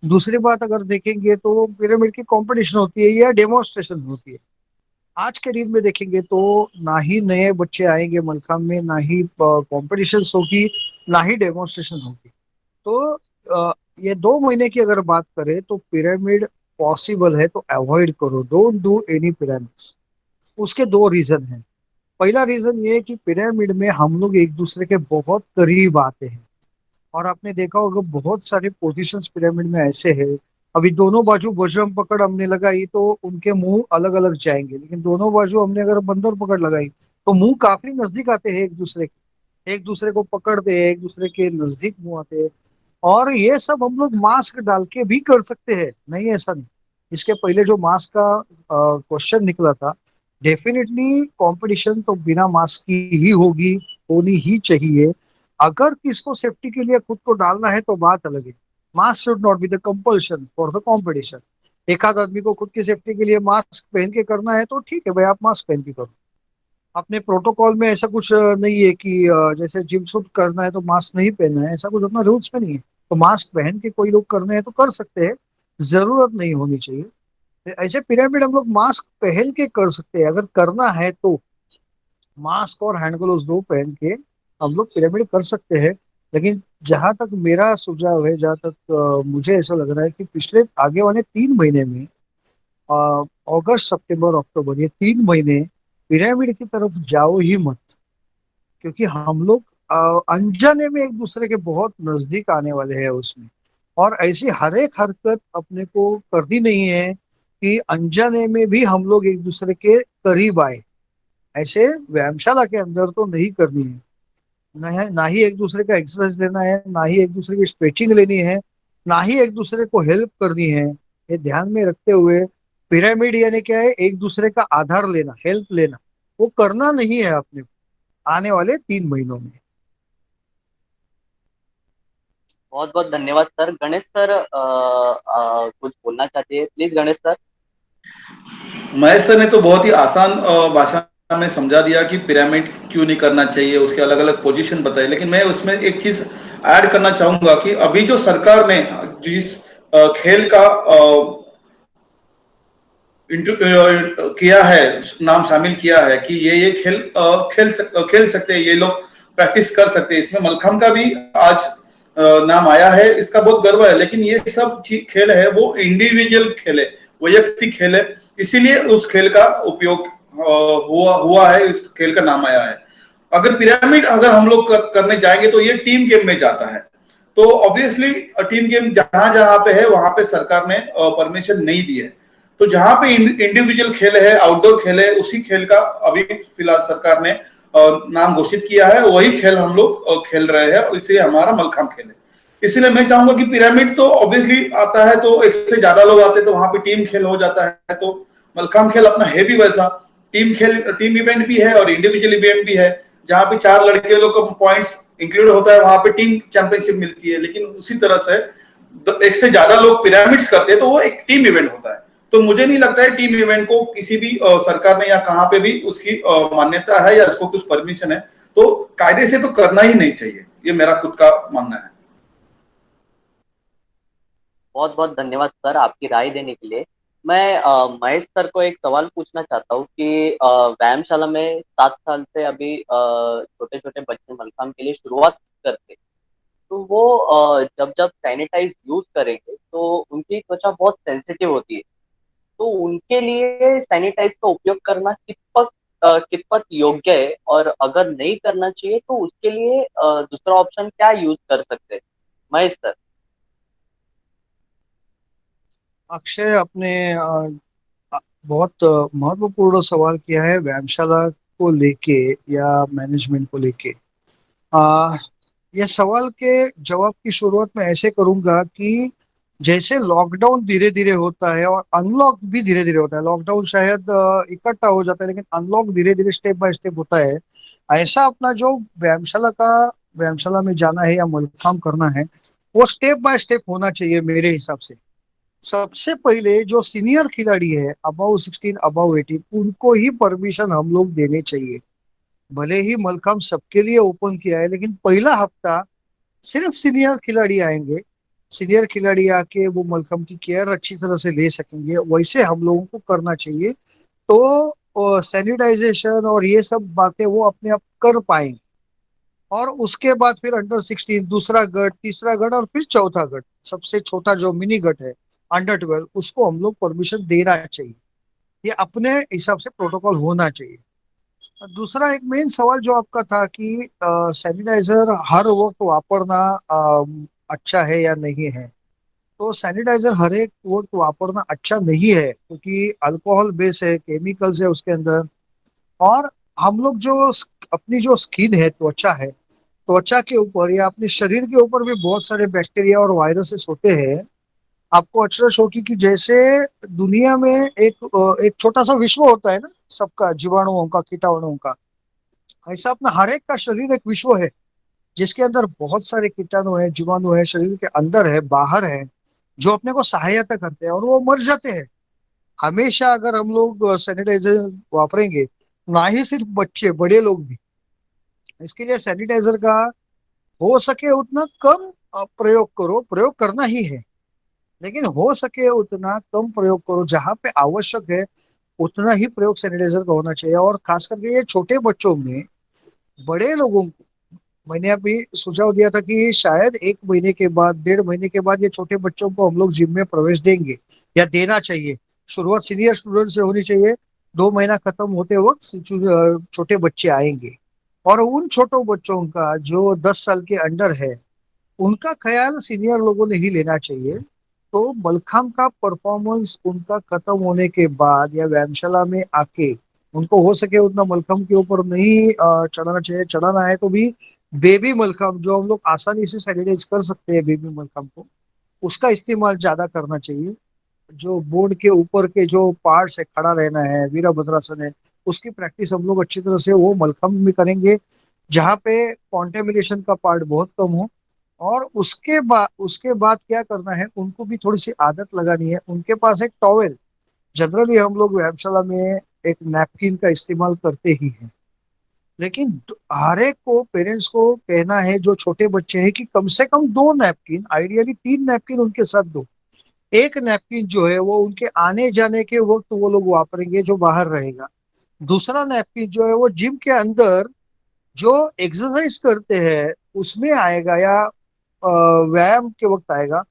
दूसरी बात अगर देखेंगे तो पिरामिड की कंपटीशन होती है या डेमोन्स्ट्रेशन होती है। आज के दिन में देखेंगे तो ना ही नए बच्चे आएंगे मलखाम में, ना ही कंपटीशन होगी, ना ही डेमोन्स्ट्रेशन होगी। तो ये 2 महीने की अगर बात करें तो पिरामिड पॉसिबल है तो अवॉइड करो, डोंट डू एनी पिरामिड्स। उसके 2 रीजन हैं। पहला रीजन ये है कि पिरामिड में हम लोग एक दूसरे के बहुत करीब आते हैं, और आपने देखा होगा बहुत सारे पोजीशंस पिरामिड में ऐसे हैं। अभी दोनों बाजू वज्रम पकड़ हमने लगाई तो उनके मुंह अलग अलग जाएंगे, लेकिन दोनों बाजू हमने अगर बंदर पकड़ लगाई तो मुंह काफी नजदीक आते हैं एक दूसरे के, एक दूसरे को पकड़ते हैं, एक दूसरे के नजदीक मुंह आते हैं। और ये सब हम लोग मास्क डाल के भी कर सकते हैं, नहीं ऐसा नहीं। इसके पहले जो मास्क का क्वेश्चन निकला था, डेफिनेटली कंपटीशन तो बिना मास्क की ही होगी, होनी ही चाहिए। अगर किसको सेफ्टी के लिए खुद को डालना है तो बात अलग है। Mask should not be the compulsion for the competition. एक आध आदमी को खुद की सेफ्टी के लिए मास्क पहन के करना है तो ठीक है भाई, आप मास्क पहन के करो। अपने प्रोटोकॉल में ऐसा कुछ नहीं है कि जैसे जिम सूट करना है तो मास्क नहीं पहनना है, ऐसा कुछ अपना रूल्स में नहीं है। तो मास्क पहन के कोई लोग करने हैं तो कर सकते हैं, जरूरत नहीं होनी चाहिए। ऐसे पिरामिड हम लोग मास्क पहन के कर सकते हैं, अगर करना है तो मास्क और हैंड ग्लोव्स दो पहन के हम लोग पिरामिड कर सकते हैं। लेकिन जहां तक मेरा सुझाव है, जहां तक मुझे ऐसा लग रहा है कि पिछले आगे वाले 3 महीने में, अगस्त सितंबर अक्टूबर, ये 3 महीने पिरामिड की तरफ जाओ ही मत। क्योंकि हम लोग अनजाने में एक दूसरे के बहुत नजदीक आने वाले हैं उसमें। और ऐसी हर एक हरकत अपने को करनी नहीं है कि अनजाने में भी हम लोग एक दूसरे के करीब आए। ऐसे व्यायामशाला के अंदर तो नहीं करनी है। ना ही एक दूसरे का एक्सरसाइज लेना है, ना ही एक दूसरे की स्ट्रेचिंग लेनी है, ना ही एक दूसरे को हेल्प करनी है। ये ध्यान में रखते हुए पिरामिड यानी क्या है, एक दूसरे का आधार लेना, हेल्प लेना, वो करना नहीं है अपने को आने वाले 3 महीनों में।
बहुत बहुत धन्यवाद सर। गणेश सर कुछ बोलना चाहते हैं, please Ganesh sir.
Mahesh sir ने तो बहुत ही आसान भाषा में समझा दिया कि पिरामिड क्यों नहीं करना चाहिए, उसके अलग अलग पोजीशन बताए। लेकिन मैं उसमें एक चीज ऐड करना चाहूंगा कि अभी जो सरकार ने जिस खेल का किया है, नाम शामिल किया है कि ये खेल सकते हैं, ये लोग प्रैक्टिस कर सकते हैं, इसमें मलखम्ब का भी आज नाम आया है, इसका बहुत गर्व है। लेकिन ये सब खेल है वो इंडिविजुअल खेल है, वैयक्तिक खेल है, इसीलिए उस खेल का उपयोग हुआ हुआ है, इस खेल का नाम आया है। अगर पिरामिड अगर हम लोग करने जाएंगे तो ये टीम गेम में जाता है। तो ऑब्वियसली टीम गेम जहां जहां पे है वहां पे सरकार ने परमिशन नहीं दी है। तो जहां पे इंडिविजुअल खेल है, आउटडोर खेल है, उसी खेल का अभी फिलहाल सरकार ने नाम घोषित किया है, वही खेल हम लोग खेल रहे हैं, और इसलिए हमारा मलखम्ब खेल है। इसलिए मैं चाहूंगा कि पिरामिड तो ऑब्वियसली आता है तो एक से ज्यादा लोग आते हैं तो वहां पे टीम खेल हो जाता है। तो मलखम्ब खेल अपना है भी वैसा, टीम इवेंट भी है और इंडिविजुअल इवेंट भी है। जहां पे 4 लड़के लोग का पॉइंट्स इंक्लूड होता है वहां पे टीम चैंपियनशिप मिलती है। लेकिन उसी तरह से एक से ज्यादा लोग पिरामिड्स करते हैं तो वो एक टीम इवेंट होता है। तो मुझे नहीं लगता है टीम इवेंट को किसी भी सरकार में या कहां पे भी उसकी मान्यता है या उसको कुछ परमिशन है। तो कायदे से तो करना ही नहीं चाहिए, ये मेरा खुद का मानना है।
बहुत बहुत धन्यवाद सर आपकी राय देने के लिए। मैं महेश सर को एक सवाल पूछना चाहता हूँ कि व्यायामशाला में 7 साल से अभी छोटे छोटे बच्चे मलखम्ब के लिए शुरुआत करते, तो वो जब जब सैनिटाइज यूज करेंगे तो उनकी त्वचा बहुत सेंसिटिव होती है। तो उनके लिए सैनिटाइज का उपयोग करना कितपत योग्य है, और अगर नहीं करना चाहिए तो उसके लिए दूसरा ऑप्शन क्या यूज कर सकते हैं महेश सर।
अक्षय, आपने बहुत महत्वपूर्ण सवाल किया है व्यायामशाला को लेके या मैनेजमेंट को लेके। आ, ये सवाल के जवाब की शुरुआत मैं ऐसे करूंगा कि जैसे लॉकडाउन धीरे धीरे होता है और अनलॉक भी धीरे धीरे होता है, लॉकडाउन शायद इकट्ठा हो जाता है लेकिन अनलॉक धीरे धीरे स्टेप बाय स्टेप होता है। ऐसा अपना जो व्यायामशाला में जाना है या मलखाम करना है, वो स्टेप बाय स्टेप होना चाहिए मेरे हिसाब से। सबसे पहले जो सीनियर खिलाड़ी है, अबाउ 16 अबाउ 18, उनको ही परमिशन हम लोग देने चाहिए। भले ही मलखाम सबके लिए ओपन किया है लेकिन पहला हफ्ता सिर्फ सीनियर खिलाड़ी आएंगे। सीनियर खिलाड़ी आके वो मलखम की केयर अच्छी तरह से ले सकेंगे, वैसे हम लोगों को करना चाहिए। तो सैनिटाइजेशन और ये सब बातें वो अपने आप कर पाएंगे। और उसके बाद फिर अंडर 16 दूसरा गट, तीसरा गट और फिर चौथा गट, सबसे छोटा जो मिनी गट है अंडर 12, उसको हम लोग परमिशन देना चाहिए। ये अपने हिसाब से प्रोटोकॉल होना चाहिए। दूसरा एक मेन सवाल जो आपका था कि सैनिटाइजर हर वक्त वापरना अच्छा है या नहीं है। तो सैनिटाइजर हर एक वक्त वापरना अच्छा नहीं है, क्योंकि अल्कोहल बेस है, केमिकल्स है उसके अंदर। और हम लोग जो अपनी जो स्किन है, त्वचा है, त्वचा के ऊपर या अपने शरीर के ऊपर भी बहुत सारे बैक्टीरिया और वायरसेस होते हैं। आपको अचरज होगी कि जैसे दुनिया में एक छोटा सा विश्व होता है ना, सबका जीवाणुओं का, कीटाणुओं का, ऐसा अपना हर एक का शरीर एक विश्व है जिसके अंदर बहुत सारे कीटाणु है, जीवाणु है, शरीर के अंदर है, बाहर है, जो अपने को सहायता करते हैं और वो मर जाते हैं। हमेशा अगर हम लोग सैनिटाइजर वापरेंगे, ना ही सिर्फ बच्चे, बड़े लोग भी, इसके लिए सैनिटाइजर का हो सके उतना कम प्रयोग करो, प्रयोग करना ही है। लेकिन हो सके उतना कम प्रयोग करो, जहां पे आवश्यक है उतना ही प्रयोग सैनिटाइजर का होना चाहिए। और खास करके ये छोटे बच्चों में, बड़े लोगों को मैंने अभी सुझाव दिया था कि शायद 1 महीने के बाद, 1.5 महीने के बाद ये छोटे बच्चों को हम लोग जिम में प्रवेश देंगे या देना चाहिए। शुरुआत सीनियर स्टूडेंट से होनी चाहिए। 2 महीना खत्म होते वक्त छोटे बच्चे आएंगे, और उन छोटों बच्चों का जो 10 साल के अंडर है, उनका ख्याल सीनियर लोगों ने ही लेना चाहिए। तो मलखंब का परफॉर्मेंस उनका खत्म होने के बाद या व्यायामशाला में आके उनको हो सके उतना मलखंब के ऊपर नहीं चढ़ाना चाहिए। चढ़ाना है तो भी बेबी मलखंब, जो हम लोग आसानी से सैनिटाइज कर सकते हैं बेबी मलखंब को, उसका इस्तेमाल ज्यादा करना चाहिए। जो बोर्ड के ऊपर के जो पार्ट्स है, खड़ा रहना है, वीरभद्रासन है, उसकी प्रैक्टिस हम लोग अच्छी तरह से वो मलखंब में करेंगे, जहाँ पे कॉन्टेमिनेशन का पार्ट बहुत कम हो। और उसके बाद क्या करना है, उनको भी थोड़ी सी आदत लगानी है। उनके पास एक टॉवेल, जनरली हम लोग व्यायामशाला में एक नैपकिन का इस्तेमाल करते ही हैं, लेकिन हर एक को, पेरेंट्स को कहना है जो छोटे बच्चे हैं कि कम से कम 2 नैपकिन, आइडियली 3 नैपकिन उनके साथ दो। एक नैपकिन जो है वो उनके आने जाने के वक्त वो लोग वापरेंगे, जो बाहर रहेगा। दूसरा नैपकिन जो है वो जिम के अंदर जो एक्सरसाइज करते हैं उसमें आएगा, या व्यायाम के वक्त आएगा।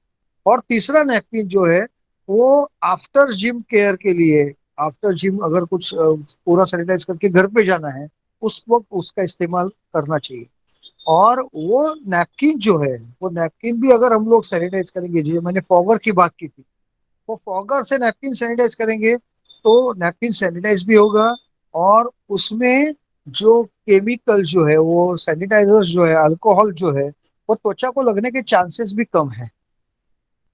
और तीसरा नैपकिन जो है वो आफ्टर जिम केयर के लिए, आफ्टर जिम अगर कुछ पूरा सैनिटाइज करके घर पे जाना है, उस वक्त उसका इस्तेमाल करना चाहिए। और वो नैपकिन जो है, वो नैपकिन भी अगर हम लोग सैनिटाइज करेंगे, जी मैंने फॉगर की बात की थी, वो फॉगर से नैपकिन सैनिटाइज करेंगे तो नैपकिन सैनिटाइज भी होगा। और उसमें जो केमिकल जो है, वो सैनिटाइजर जो है, अल्कोहल जो है, वो त्वचा को लगने के चांसेस भी कम है।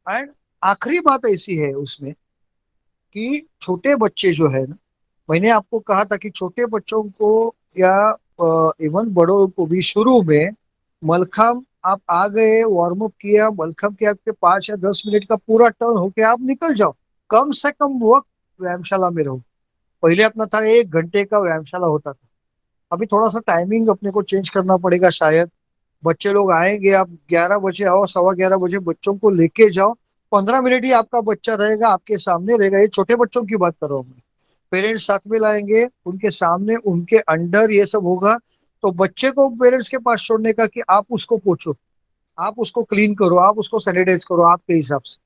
एंड आखिरी बात ऐसी है उसमें कि छोटे बच्चे जो है ना, मैंने आपको कहा था कि छोटे बच्चों को या इवन बड़ों को भी शुरू में मलखम, आप आ गए, वार्म अप किया, मलखम के आपके 5 या 10 मिनट का पूरा टर्न होके आप निकल जाओ। कम से कम वक्त व्यायामशाला में रहो। पहले अपना था 1 घंटे का व्यायामशाला होता था, अभी थोड़ा सा टाइमिंग अपने को चेंज करना पड़ेगा शायद। बच्चे लोग आएंगे, आप 11 बजे आओ, 11:15 बजे बच्चों को लेके जाओ। 15 मिनट ही आपका बच्चा रहेगा, आपके सामने रहेगा। ये छोटे बच्चों की बात कर रहा हूँ मैं। पेरेंट्स साथ में लाएंगे, उनके सामने उनके अंडर ये सब होगा। तो बच्चे को पेरेंट्स के पास छोड़ने का कि आप उसको पोछो, आप उसको क्लीन करो, आप उसको सैनिटाइज करो आपके हिसाब से,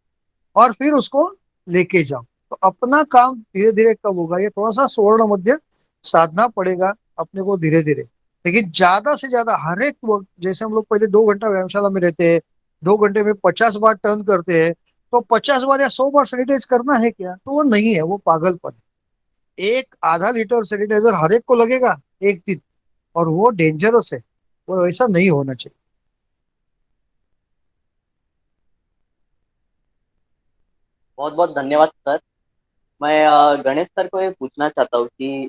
और फिर उसको लेके जाओ। तो अपना काम धीरे धीरे कब होगा, ये थोड़ा सा स्वर्ण मध्य साधना पड़ेगा अपने को धीरे धीरे। लेकिन ज्यादा से ज्यादा हर एक वक्त, जैसे हम लोग पहले 2 घंटा व्यायामशाला में रहते हैं, 2 घंटे में 50 बार टर्न करते हैं, तो 50 बार या 100 बार सैनिटाइज करना है क्या? तो वो नहीं है, वो पागलपन है। एक आधा लीटर सैनिटाइजर हर एक को लगेगा एक दिन, और वो डेंजरस है, वो ऐसा नहीं होना चाहिए।
बहुत बहुत धन्यवाद सर। मैं गणेश सर को ये पूछना चाहता हूँ कि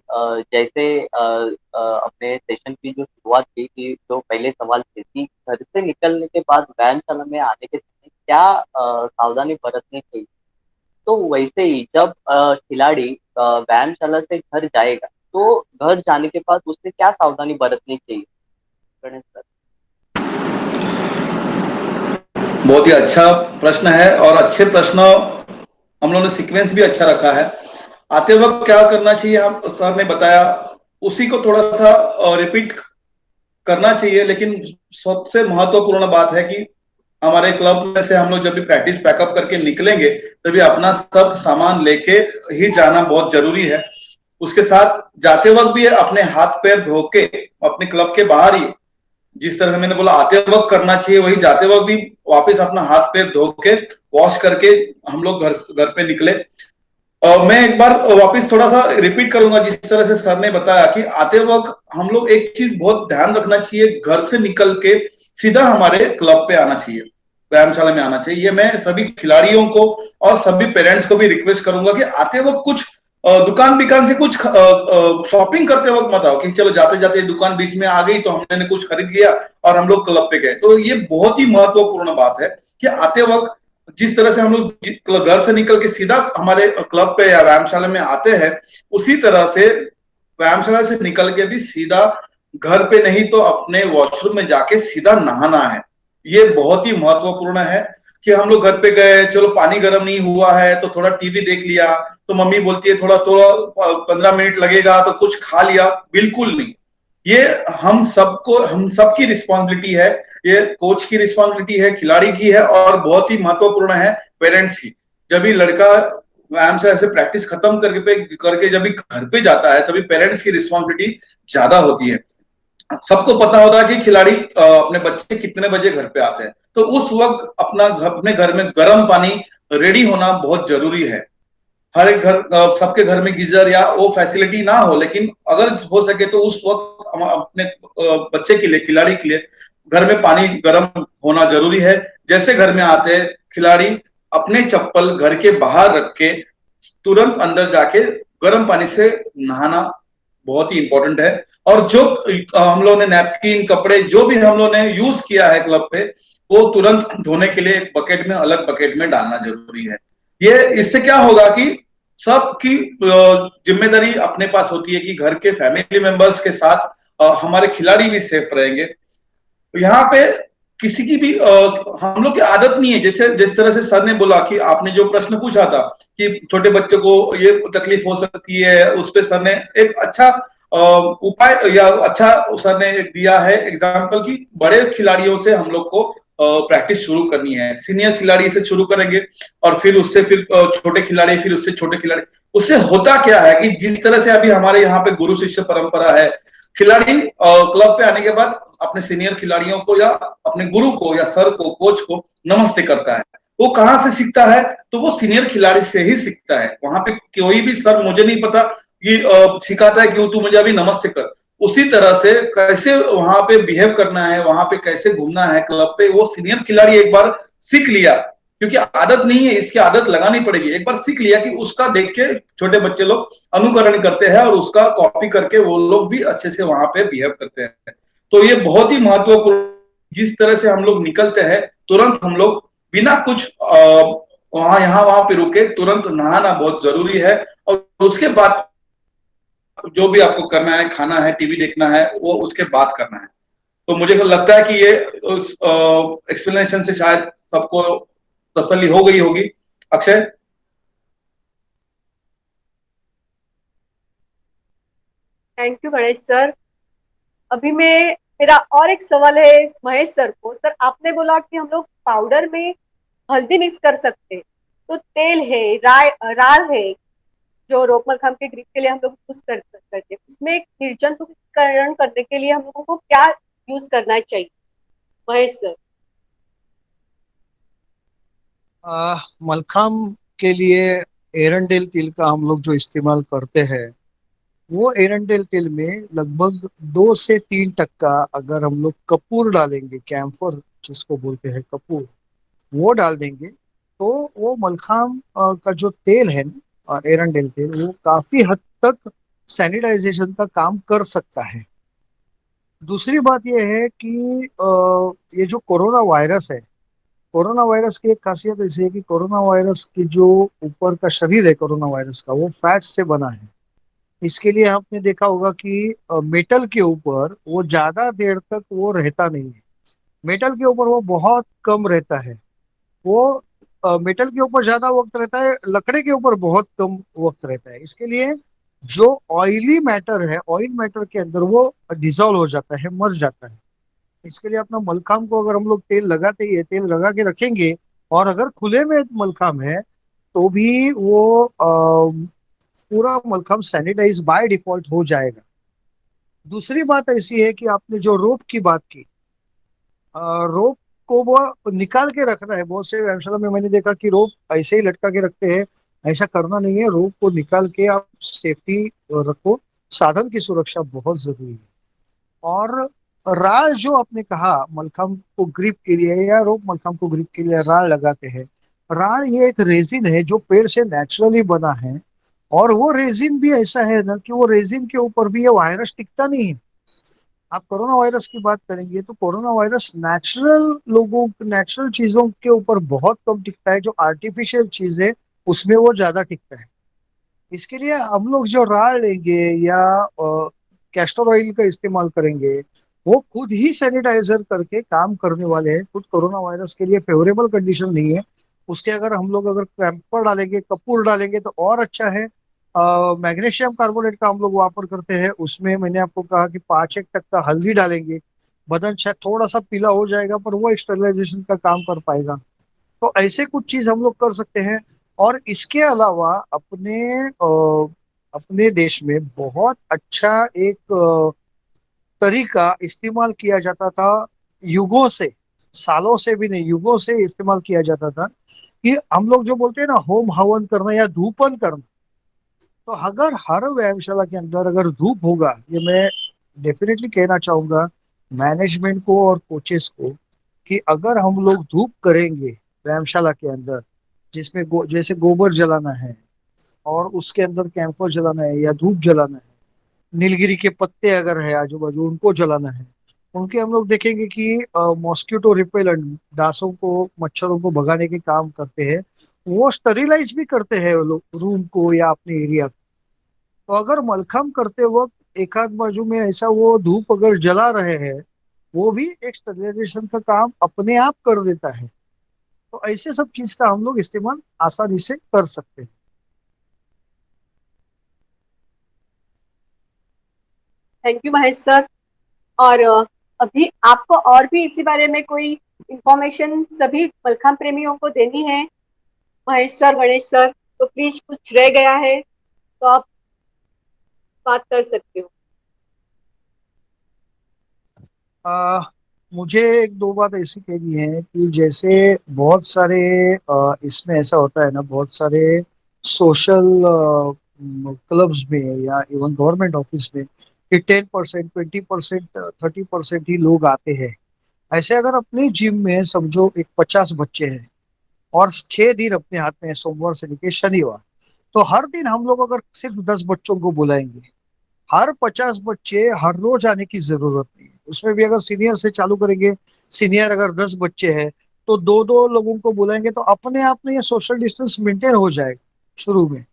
जैसे अपने सेशन की जो शुरुआत की थी, जो पहले सवाल थे कि घर से निकलने के बाद व्यायामशाला में आने के समय क्या सावधानी बरतनी चाहिए, तो वैसे ही जब खिलाड़ी व्यायामशाला से घर जाएगा, तो घर जाने के बाद उसे क्या सावधानी बरतनी चाहिए, गणेश सर?
बहुत ही अच्छा प्रश्न है, और अच्छे प्रश्न हम लोगों ने सीक्वेंस भी अच्छा रखा है। आते वक्त क्या करना चाहिए, हम सर ने बताया, उसी को थोड़ा सा रिपीट करना चाहिए। लेकिन सबसे महत्वपूर्ण बात है कि हमारे क्लब में से हम लोग जब भी प्रैक्टिस पैकअप करके निकलेंगे, तभी अपना सब सामान लेके ही जाना बहुत जरूरी है। उसके साथ जाते वक्त भी अपने हाथ पैर धो के, अपने क्लब के बाहर ही जिस तरह से मैंने बोला आते वक्त करना चाहिए, वही जाते वक्त भी वापस अपना हाथ पैर धो के वॉश करके हम लोग घर घर पे निकले। मैं एक बार वापस थोड़ा सा रिपीट करूंगा, जिस तरह से सर ने बताया कि आते वक्त हम लोग एक चीज बहुत ध्यान रखना चाहिए, घर से निकल के सीधा हमारे क्लब पे आना चाहिए, व्यायामशाला में आना चाहिए। ये मैं सभी खिलाड़ियों को और सभी पेरेंट्स को भी रिक्वेस्ट करूंगा कि आते वक्त कुछ दुकान बिकान से कुछ शॉपिंग करते वक्त मत आओ कि चलो जाते जाते दुकान बीच में आ गई तो हमने कुछ खरीद लिया और हम लोग क्लब पे गए। तो ये बहुत ही महत्वपूर्ण बात है कि आते वक्त जिस तरह से हम लोग घर से निकल के सीधा हमारे क्लब पे या व्यायामशाला में आते हैं, उसी तरह से व्यायामशाला से निकल के भी सीधा घर पे नहीं तो अपने वॉशरूम में जाके सीधा नहाना है। ये बहुत ही महत्वपूर्ण है कि हम लोग घर पे गए, चलो पानी गर्म नहीं हुआ है तो थोड़ा टीवी देख लिया, तो मम्मी बोलती है थोड़ा थोड़ा 15 मिनट लगेगा तो कुछ खा लिया। बिल्कुल नहीं। ये हम सबकी रिस्पॉन्सिबिलिटी है। ये कोच की रिस्पॉन्सिबिलिटी है, खिलाड़ी की है, और बहुत ही महत्वपूर्ण है पेरेंट्स की। जब भी लड़का व्यायाम से ऐसे प्रैक्टिस खत्म करके जब भी घर पे जाता है, तभी पेरेंट्स की रिस्पॉन्सिबिलिटी ज्यादा होती है। सबको पता होता है कि खिलाड़ी अपने बच्चे कितने बजे घर पे आते हैं, तो उस वक्त अपने घर में गर्म पानी रेडी होना बहुत जरूरी है। हर एक घर, सबके घर में गीजर या वो फैसिलिटी ना हो, लेकिन अगर हो सके तो उस वक्त हम अपने बच्चे के लिए, खिलाड़ी के लिए घर में पानी गर्म होना जरूरी है। जैसे घर में आते हैं खिलाड़ी, अपने चप्पल घर के बाहर रख के तुरंत अंदर जाके गर्म पानी से नहाना बहुत ही इंपॉर्टेंट है। और जो हम लोग ने नैपकिन, कपड़े जो भी हम लोग ने यूज किया है क्लब पे, वो तुरंत धोने के लिए एक बकेट में, अलग बकेट में डालना जरूरी है। ये इससे क्या होगा कि सबकी जिम्मेदारी अपने पास होती है कि घर के फैमिली मेंबर्स के साथ हमारे खिलाड़ी भी सेफ रहेंगे। यहाँ पे किसी की भी हम लोग की आदत नहीं है। जैसे जिस तरह से सर ने बोला कि आपने जो प्रश्न पूछा था कि छोटे बच्चों को ये तकलीफ हो सकती है, उस पे सर ने एक अच्छा उपाय या अच्छा सर ने एक दिया है एग्जाम्पल की, बड़े खिलाड़ियों से हम लोग को प्रैक्टिस शुरू करनी है। सीनियर खिलाड़ी से शुरू करेंगे और फिर उससे फिर छोटे खिलाड़ी, फिर उससे छोटे खिलाड़ी। उससे होता क्या है कि जिस तरह से अभी हमारे यहाँ पे गुरु शिष्य परंपरा है, खिलाड़ी क्लब पे आने के बाद अपने सीनियर खिलाड़ियों को या अपने गुरु को या सर को, कोच को नमस्ते करता है। वो कहाँ से सीखता है? तो वो सीनियर खिलाड़ी से ही सीखता है। वहां पे कोई भी सर मुझे नहीं पता कि सिखाता है कि तू मुझे अभी नमस्ते कर। उसी तरह से कैसे वहां पे बिहेव करना है, वहां पे कैसे घूमना है क्लब पे, वो सीनियर खिलाड़ी एक बार सीख लिया, क्योंकि आदत नहीं है, इसकी आदत लगानी पड़ेगी। एक बार सीख लिया कि उसका देख के छोटे बच्चे लोग अनुकरण करते हैं और उसका कॉपी करके वो लोग भी अच्छे से वहां पे बिहेव करते हैं। तो ये बहुत ही महत्वपूर्ण, जिस तरह से हम लोग निकलते हैं तुरंत हम लोग बिना कुछ वहां यहाँ वहां पे रुके तुरंत नहाना बहुत जरूरी है। और उसके बाद जो भी आपको करना है, खाना है, टीवी देखना है, वो उसके बाद करना है। तो मुझे तो लगता है कि ये उस एक्सप्लेनेशन से शायद सबको तसल्ली हो गई होगी। Akshay.
Thank you Ganesh sir. अभी मैं मेरा और एक सवाल है महेश सर को। सर, आपने बोला कि हम लोग पाउडर में हल्दी मिक्स कर सकते हैं, तो तेल है, राल है, जो रोग मलखम के ग्रीप के लिए हम लोग यूज करते हैं, उसमें निर्जंतुकीकरण करने के लिए हम लोगों को क्या यूज करना चाहिए महेश सर?
मलखम के लिए एरंडेल तिल का हम लोग जो इस्तेमाल करते हैं, वो एरंडेल तेल में लगभग 2 से 3 टक्का अगर हम लोग कपूर डालेंगे, कैम्फर जिसको बोलते हैं कपूर, वो डाल देंगे, तो वो मलखाम का जो तेल है ना, एरंडेल तेल, वो काफी हद तक सैनिटाइजेशन का काम कर सकता है। दूसरी बात यह है कि ये जो कोरोना वायरस है, कोरोना वायरस की एक खासियत ऐसी है कि कोरोना वायरस की जो ऊपर का शरीर है कोरोना वायरस का, वो फैट से बना है। इसके लिए आपने देखा होगा कि मेटल के ऊपर वो ज्यादा देर तक वो रहता नहीं है। मेटल के ऊपर वो बहुत कम रहता है। वो मेटल के ऊपर ज्यादा वक्त रहता है, लकड़े के ऊपर बहुत कम वक्त रहता है। इसके लिए जो ऑयली मैटर है, ऑयल मैटर के अंदर वो डिजोल्व हो जाता है, मर जाता है। इसके लिए अपना मलखाम को अगर हम लोग तेल लगाते ही है, तेल लगा के रखेंगे, और अगर खुले में मलखाम है तो भी वो पूरा मलखम सैनिटाइज बाय डिफॉल्ट हो जाएगा। दूसरी बात ऐसी है कि आपने जो रोप की बात की, रोप को वो निकाल के रखना है। बहुत से व्यायामशाला में मैंने देखा कि रोप ऐसे ही लटका के रखते हैं। ऐसा करना नहीं है, रोप को निकाल के आप सेफ्टी रखो। साधन की सुरक्षा बहुत जरूरी है। और राल जो आपने कहा मलखम को ग्रिप के लिए, या रोप मलखम को ग्रिप के लिए राल लगाते हैं, राल ये एक रेजिन है जो पेड़ से नेचुरली बना है। और वो रेजिन भी ऐसा है ना कि वो रेजिन के ऊपर भी ये वायरस टिकता नहीं है। आप कोरोना वायरस की बात करेंगे तो कोरोना वायरस नेचुरल चीजों के ऊपर बहुत कम टिकता है। जो आर्टिफिशियल चीज है उसमें वो ज्यादा टिकता है। इसके लिए हम लोग जो राल लेंगे या कैस्टर ऑयल का इस्तेमाल करेंगे, वो खुद ही सैनिटाइजर करके काम करने वाले हैं। खुद कोरोना वायरस के लिए फेवरेबल कंडीशन नहीं है उसके। अगर हम लोग अगर कैंपर डालेंगे, कपूर डालेंगे तो और अच्छा है। मैग्नीशियम कार्बोनेट का हम लोग वापर करते हैं, उसमें मैंने आपको कहा कि 5-1 टक्का हल्दी डालेंगे। बदन शायद थोड़ा सा पीला हो जाएगा पर वो स्टेरिलाइजेशन का काम कर पाएगा। तो ऐसे कुछ चीज हम लोग कर सकते हैं। और इसके अलावा अपने देश में बहुत अच्छा एक तरीका इस्तेमाल किया जाता था, युगों से, सालों से भी नहीं, युगों से इस्तेमाल किया जाता था, कि हम लोग जो बोलते हैं ना होम हवन करना या धूपन करना। तो अगर हर व्यायामशाला के अंदर अगर धूप होगा, ये मैं डेफिनेटली कहना चाहूंगा मैनेजमेंट को और कोचेस को, कि अगर हम लोग धूप करेंगे व्यायामशाला के अंदर, जिसमें जैसे गोबर जलाना है और उसके अंदर कैंपर जलाना है या धूप जलाना है, नीलगिरी के पत्ते अगर है आजू बाजू उनको जलाना है, उनके हम लोग देखेंगे कि मॉस्किटो रिपेलेंट, डांसों को, मच्छरों को भगाने के काम करते हैं। वो स्टरिलाइज भी करते हैं वो लोग रूम को या अपने एरिया को। तो अगर मलखम करते वक्त एक आध बाजू में ऐसा वो धूप अगर जला रहे हैं, वो भी एक स्टरिलाइजेशन का काम अपने आप कर देता है। तो ऐसे सब चीज का हम लोग इस्तेमाल आसानी से कर सकते हैं।
Thank you Mahesh sir. और अभी आपको और भी इसी बारे में कोई इंफॉर्मेशन सभी मलखाम प्रेमियों को देनी है महेश सर, गणेश सर, तो प्लीज कुछ रह गया है तो आप बात कर सकते हो।
आ, मुझे 1-2 बात ऐसी कहनी है कि जैसे बहुत सारे इसमें ऐसा होता है ना, बहुत सारे सोशल क्लब्स में या इवन गवर्नमेंट ऑफिस में कि 10%, 20%, 30% ही लोग आते हैं। ऐसे अगर अपनी जिम में समझो एक 50 बच्चे हैं और 6 दिन अपने हाथ में है, सोमवार से लेकर शनिवार, तो हर दिन हम लोग अगर सिर्फ 10 बच्चों को बुलाएंगे, हर 50 बच्चे हर रोज आने की जरूरत नहीं है। उसमें भी अगर सीनियर से चालू करेंगे, सीनियर अगर 10 बच्चे हैं तो दो दो लोगों को बुलाएंगे, तो अपने आप में ये सोशल डिस्टेंस मेंटेन हो जाएगा शुरू में।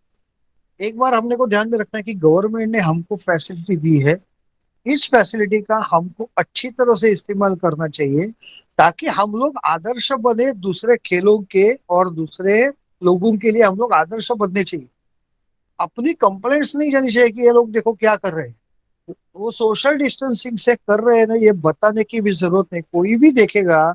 एक बार हमने को ध्यान में रखना है कि गवर्नमेंट ने हमको फैसिलिटी दी है, इस फैसिलिटी का हमको अच्छी तरह से इस्तेमाल करना चाहिए, ताकि हम लोग आदर्श बने दूसरे खेलों के, और दूसरे लोगों के लिए हम लोग आदर्श बनने चाहिए। अपनी कंप्लेंट्स नहीं जानी चाहिए कि ये लोग देखो क्या कर रहे हैं। वो सोशल डिस्टेंसिंग से कर रहे हैं ना, ये बताने की भी जरूरत नहीं। कोई भी देखेगा,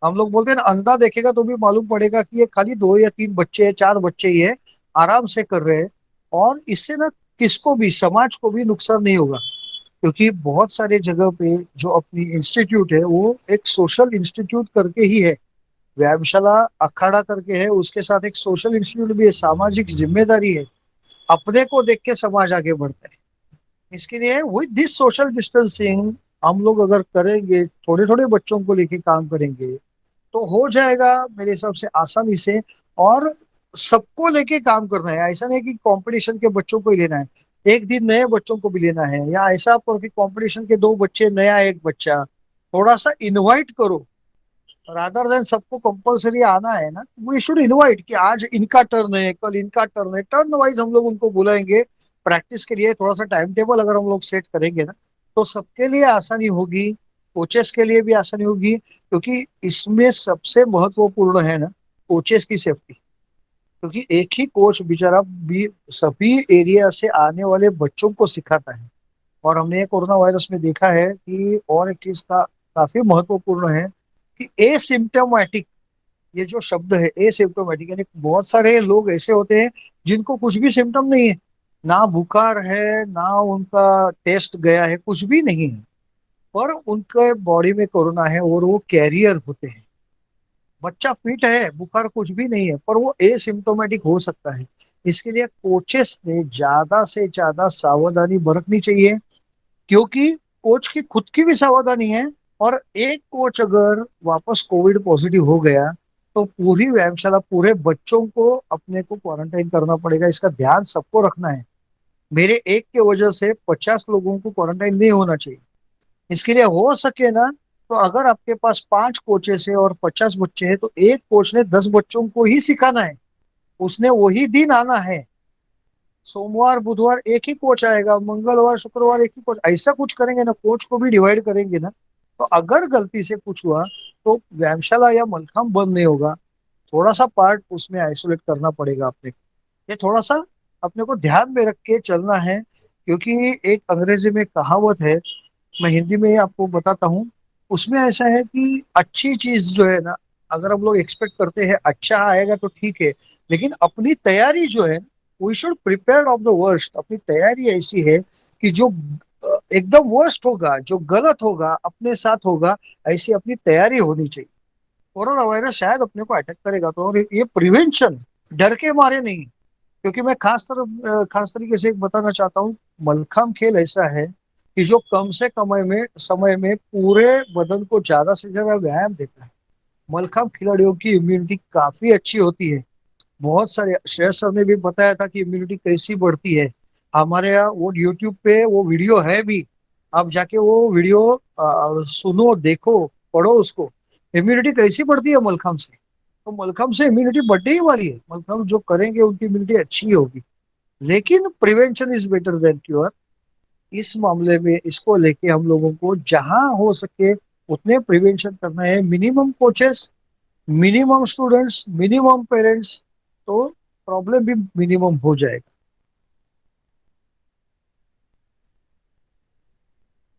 हम लोग बोलते हैं ना, अंधा देखेगा तो भी मालूम पड़ेगा कि ये खाली 2 या 3 बच्चे हैं, 4 बच्चे ही है, आराम से कर रहे हैं। और इससे ना किसको भी, समाज को भी नुकसान नहीं होगा। क्योंकि बहुत सारे जगह पे जो अपनी इंस्टीट्यूट है वो एक सोशल इंस्टीट्यूट करके ही है, व्यायामशाला अखाड़ा करके है, उसके साथ एक सोशल इंस्टीट्यूट भी है, सामाजिक जिम्मेदारी है। अपने को देख के समाज आगे बढ़ता है। इसके लिए विद दिस सोशल डिस्टेंसिंग हम लोग अगर करेंगे, थोड़े थोड़े बच्चों को लेके काम करेंगे, तो हो जाएगा मेरे हिसाब से आसानी से। और सबको लेके काम करना है, ऐसा नहीं कि कंपटीशन के बच्चों को ही लेना है, एक दिन नए बच्चों को भी लेना है, या ऐसा करो कि कंपटीशन के 2 बच्चे, नया एक बच्चा, थोड़ा सा इनवाइट करो। रादर देन सबको कंपलसरी आना है ना, वी शुड इनवाइट कि आज इनका टर्न है, कल इनका टर्न है, टर्न वाइज हम लोग उनको बुलाएंगे। प्रैक्टिस के लिए थोड़ा सा टाइम टेबल अगर हम लोग सेट करेंगे ना, तो सबके लिए आसानी होगी, कोचेस के लिए भी आसानी होगी। क्योंकि इसमें सबसे महत्वपूर्ण है ना कोचेस की सेफ्टी। क्योंकि एक ही कोच बेचारा भी सभी एरिया से आने वाले बच्चों को सिखाता है। और हमने ये कोरोना वायरस में देखा है कि और एक चीज का काफी महत्वपूर्ण है कि एसिम्टोमेटिक, ये जो शब्द है एसिम्टोमेटिक, यानी बहुत सारे लोग ऐसे होते हैं जिनको कुछ भी सिम्टम नहीं है, ना बुखार है ना उनका टेस्ट गया है, कुछ भी नहीं है, पर उनके बॉडी में कोरोना है और वो कैरियर होते हैं। बच्चा फिट है, बुखार कुछ भी नहीं है, पर वो एसिम्टोमेटिक हो सकता है। इसके लिए कोचेस ने ज्यादा से ज्यादा सावधानी बरतनी चाहिए। क्योंकि कोच की खुद की भी सावधानी है, और एक कोच अगर वापस कोविड पॉजिटिव हो गया तो पूरी व्यायामशाला, पूरे बच्चों को अपने को क्वारंटाइन करना पड़ेगा। इसका ध्यान सबको रखना है। मेरे एक के वजह से 50 लोगों को क्वारंटाइन नहीं होना चाहिए। इसके लिए हो सके ना, तो अगर आपके पास 5 कोचेस है और 50 बच्चे हैं, तो एक कोच ने 10 बच्चों को ही सिखाना है, उसने वही दिन आना है। सोमवार बुधवार एक ही कोच आएगा, मंगलवार शुक्रवार एक ही कोच, ऐसा कुछ करेंगे ना, कोच को भी डिवाइड करेंगे ना, तो अगर गलती से कुछ हुआ तो व्यायामशाला या मलखाम बंद नहीं होगा। थोड़ा सा पार्ट उसमें आइसोलेट करना पड़ेगा अपने को। ये थोड़ा सा अपने को ध्यान में रख के चलना है, क्योंकि एक अंग्रेजी में कहावत है, मैं हिंदी में ही आपको बताता हूँ। उसमें ऐसा है कि अच्छी चीज जो है ना, अगर हम लोग एक्सपेक्ट करते हैं अच्छा आएगा तो ठीक है, लेकिन अपनी तैयारी जो है, we should prepare of the worst. अपनी तैयारी ऐसी है कि जो एकदम वर्स्ट होगा, जो गलत होगा अपने साथ होगा, ऐसी अपनी तैयारी होनी चाहिए। कोरोना वायरस शायद अपने को अटैक करेगा तो, और ये प्रिवेंशन डर के मारे नहीं। क्योंकि मैं खास तरीके से एक बताना चाहता हूँ, मलखम खेल ऐसा है कि जो कम से कम समय में पूरे बदन को ज्यादा से ज्यादा व्यायाम देता है। मलखम खिलाड़ियों की इम्यूनिटी काफी अच्छी होती है। बहुत सारे श्रेयस सर ने भी बताया था कि इम्यूनिटी कैसी बढ़ती है। हमारे यहाँ वो यूट्यूब पे वो वीडियो है भी, आप जाके वो वीडियो सुनो, देखो, पढ़ो उसको। इम्यूनिटी कैसी बढ़ती है मलखम से, तो मलखम से इम्यूनिटी बढ़ने ही वाली है। मलखम जो करेंगे उनकी इम्यूनिटी अच्छी होगी। लेकिन prevention is better than cure. इस मामले में इसको लेके हम लोगों को जहां हो सके उतने प्रिवेंशन करना है। Minimum coaches, minimum students, minimum parents, तो प्रॉब्लम भी मिनिमम हो जाएगा।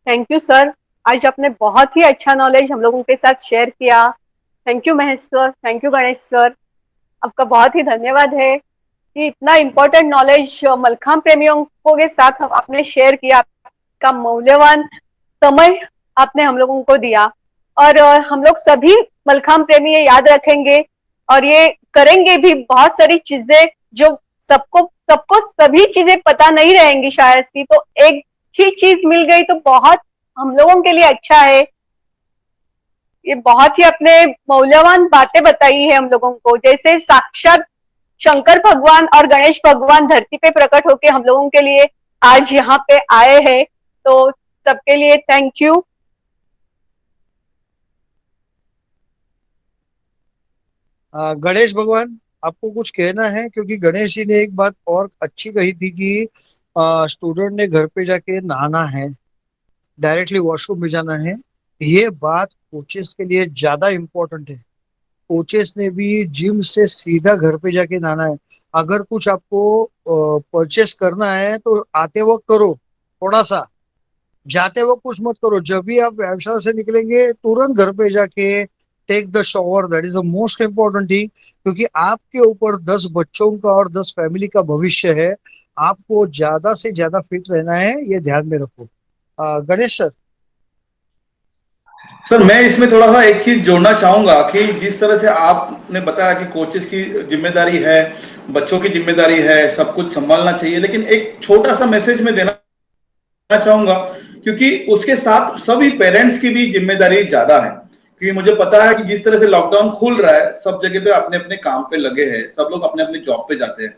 थैंक यू सर, आज आपने बहुत ही अच्छा नॉलेज हम लोगों के साथ शेयर किया। Thank you Mahesh sir, thank you Ganesh sir, आपका बहुत ही धन्यवाद है कि इतना इम्पोर्टेंट नॉलेज मलखाम प्रेमियों को के साथ आपने शेयर किया। आपका मूल्यवान समय आपने हम लोगों को दिया, और हम लोग सभी मलखाम प्रेमी ये याद रखेंगे और ये करेंगे भी। बहुत सारी चीजें जो सबको सबको सभी चीजें पता नहीं रहेंगी शायद से, तो एक ही चीज मिल गई तो बहुत हम लोगों के लिए अच्छा है। ये बहुत ही अपने मूल्यवान बातें बताई है हम लोगों को, जैसे साक्षात शंकर भगवान और गणेश भगवान धरती पे प्रकट होके हम लोगों के लिए आज यहाँ पे आए हैं। तो सबके लिए थैंक यू।
गणेश भगवान, आपको कुछ कहना है? क्योंकि गणेश जी ने एक बात और अच्छी कही थी कि स्टूडेंट ने घर पे जाके नहाना है, डायरेक्टली वॉशरूम में जाना है। ये बात कोचेस के लिए ज्यादा इम्पोर्टेंट है। कोचेस ने भी जिम से सीधा घर पे जाके नहाना है। अगर कुछ आपको परचेस करना है तो आते वक्त करो थोड़ा सा, जाते वक्त कुछ मत करो। जब भी आप व्यवसाय से निकलेंगे तुरंत घर पे जाके take the shower, that is the most important thing. क्योंकि आपके ऊपर 10 बच्चों का और 10 फैमिली का भविष्य है। आपको ज्यादा से ज्यादा फिट रहना है, ये ध्यान में रखो। गणेश सर।
सर मैं इसमें थोड़ा सा एक चीज जोड़ना चाहूंगा कि जिस तरह से आपने बताया कि कोचेस की जिम्मेदारी है, बच्चों की जिम्मेदारी है, सब कुछ संभालना चाहिए, लेकिन एक छोटा सा मैसेज मैं देना चाहूंगा, क्योंकि उसके साथ सभी पेरेंट्स की भी जिम्मेदारी ज्यादा है। क्योंकि मुझे पता है कि जिस तरह से लॉकडाउन खुल रहा है, सब जगह पे अपने अपने काम पे लगे हैं, सब लोग अपने अपने जॉब पे जाते हैं,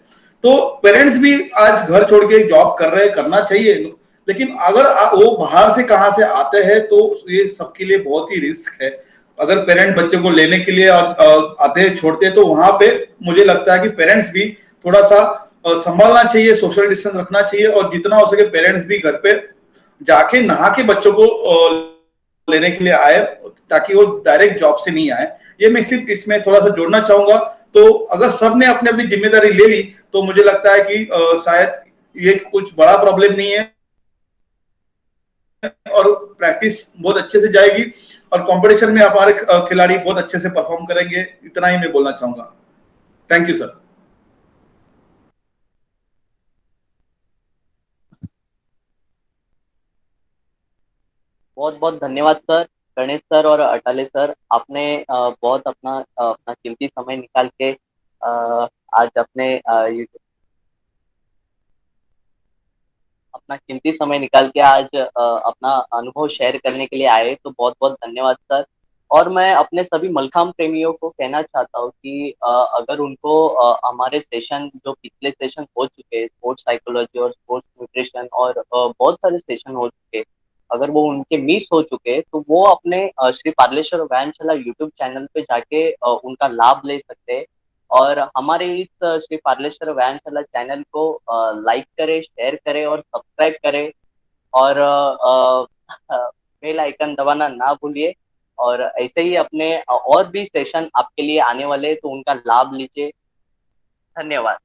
तो पेरेंट्स भी आज घर छोड़ के जॉब कर रहे हैं, करना चाहिए। लेकिन अगर वो बाहर से कहाँ से आते हैं तो ये सबके लिए बहुत ही रिस्क है। अगर पेरेंट बच्चे को लेने के लिए आते छोड़ते हैं, तो वहां पे मुझे लगता है कि पेरेंट्स भी थोड़ा सा संभालना चाहिए, सोशल डिस्टेंस रखना चाहिए, और जितना हो सके पेरेंट्स भी घर पे जाके नहा के बच्चों को लेने के लिए आए, ताकि वो डायरेक्ट जॉब से नहीं आए। ये मैं सिर्फ इसमें थोड़ा सा जोड़ना चाहूंगा। तो अगर सब ने अपनी अपनी जिम्मेदारी ले ली तो मुझे लगता है कि शायद ये कुछ बड़ा प्रॉब्लम नहीं है, और प्रैक्टिस बहुत अच्छे से जाएगी, और कंपटीशन में हमारे खिलाड़ी बहुत अच्छे से परफॉर्म करेंगे। इतना ही मैं बोलना चाहूंगा। Thank you sir.
बहुत बहुत धन्यवाद सर, गणेश सर और अटाले सर। आपने बहुत अपना कीमती समय निकाल के आज अपना कीमती समय निकाल के आज अपना अनुभव शेयर करने के लिए आए, तो बहुत बहुत धन्यवाद सर। और मैं अपने सभी मलखाम प्रेमियों को कहना चाहता हूँ कि अगर उनको हमारे सेशन जो पिछले सेशन हो चुके हैं, स्पोर्ट्स साइकोलॉजी और स्पोर्ट्स न्यूट्रिशन और बहुत सारे सेशन हो चुके हैं, अगर वो उनके मिस हो चुके हैं, तो वो अपने श्री पार्लेश्वर व्यायामशाला यूट्यूब चैनल पे जाके उनका लाभ ले सकते हैं। और हमारे इस श्री पार्लेश्वर व्यायामशाला चैनल को लाइक करें, शेयर करें और सब्सक्राइब करें और बेल आइकन दबाना ना भूलिए। और ऐसे ही अपने और भी सेशन आपके लिए आने वाले हैं, तो उनका लाभ लीजिए। धन्यवाद।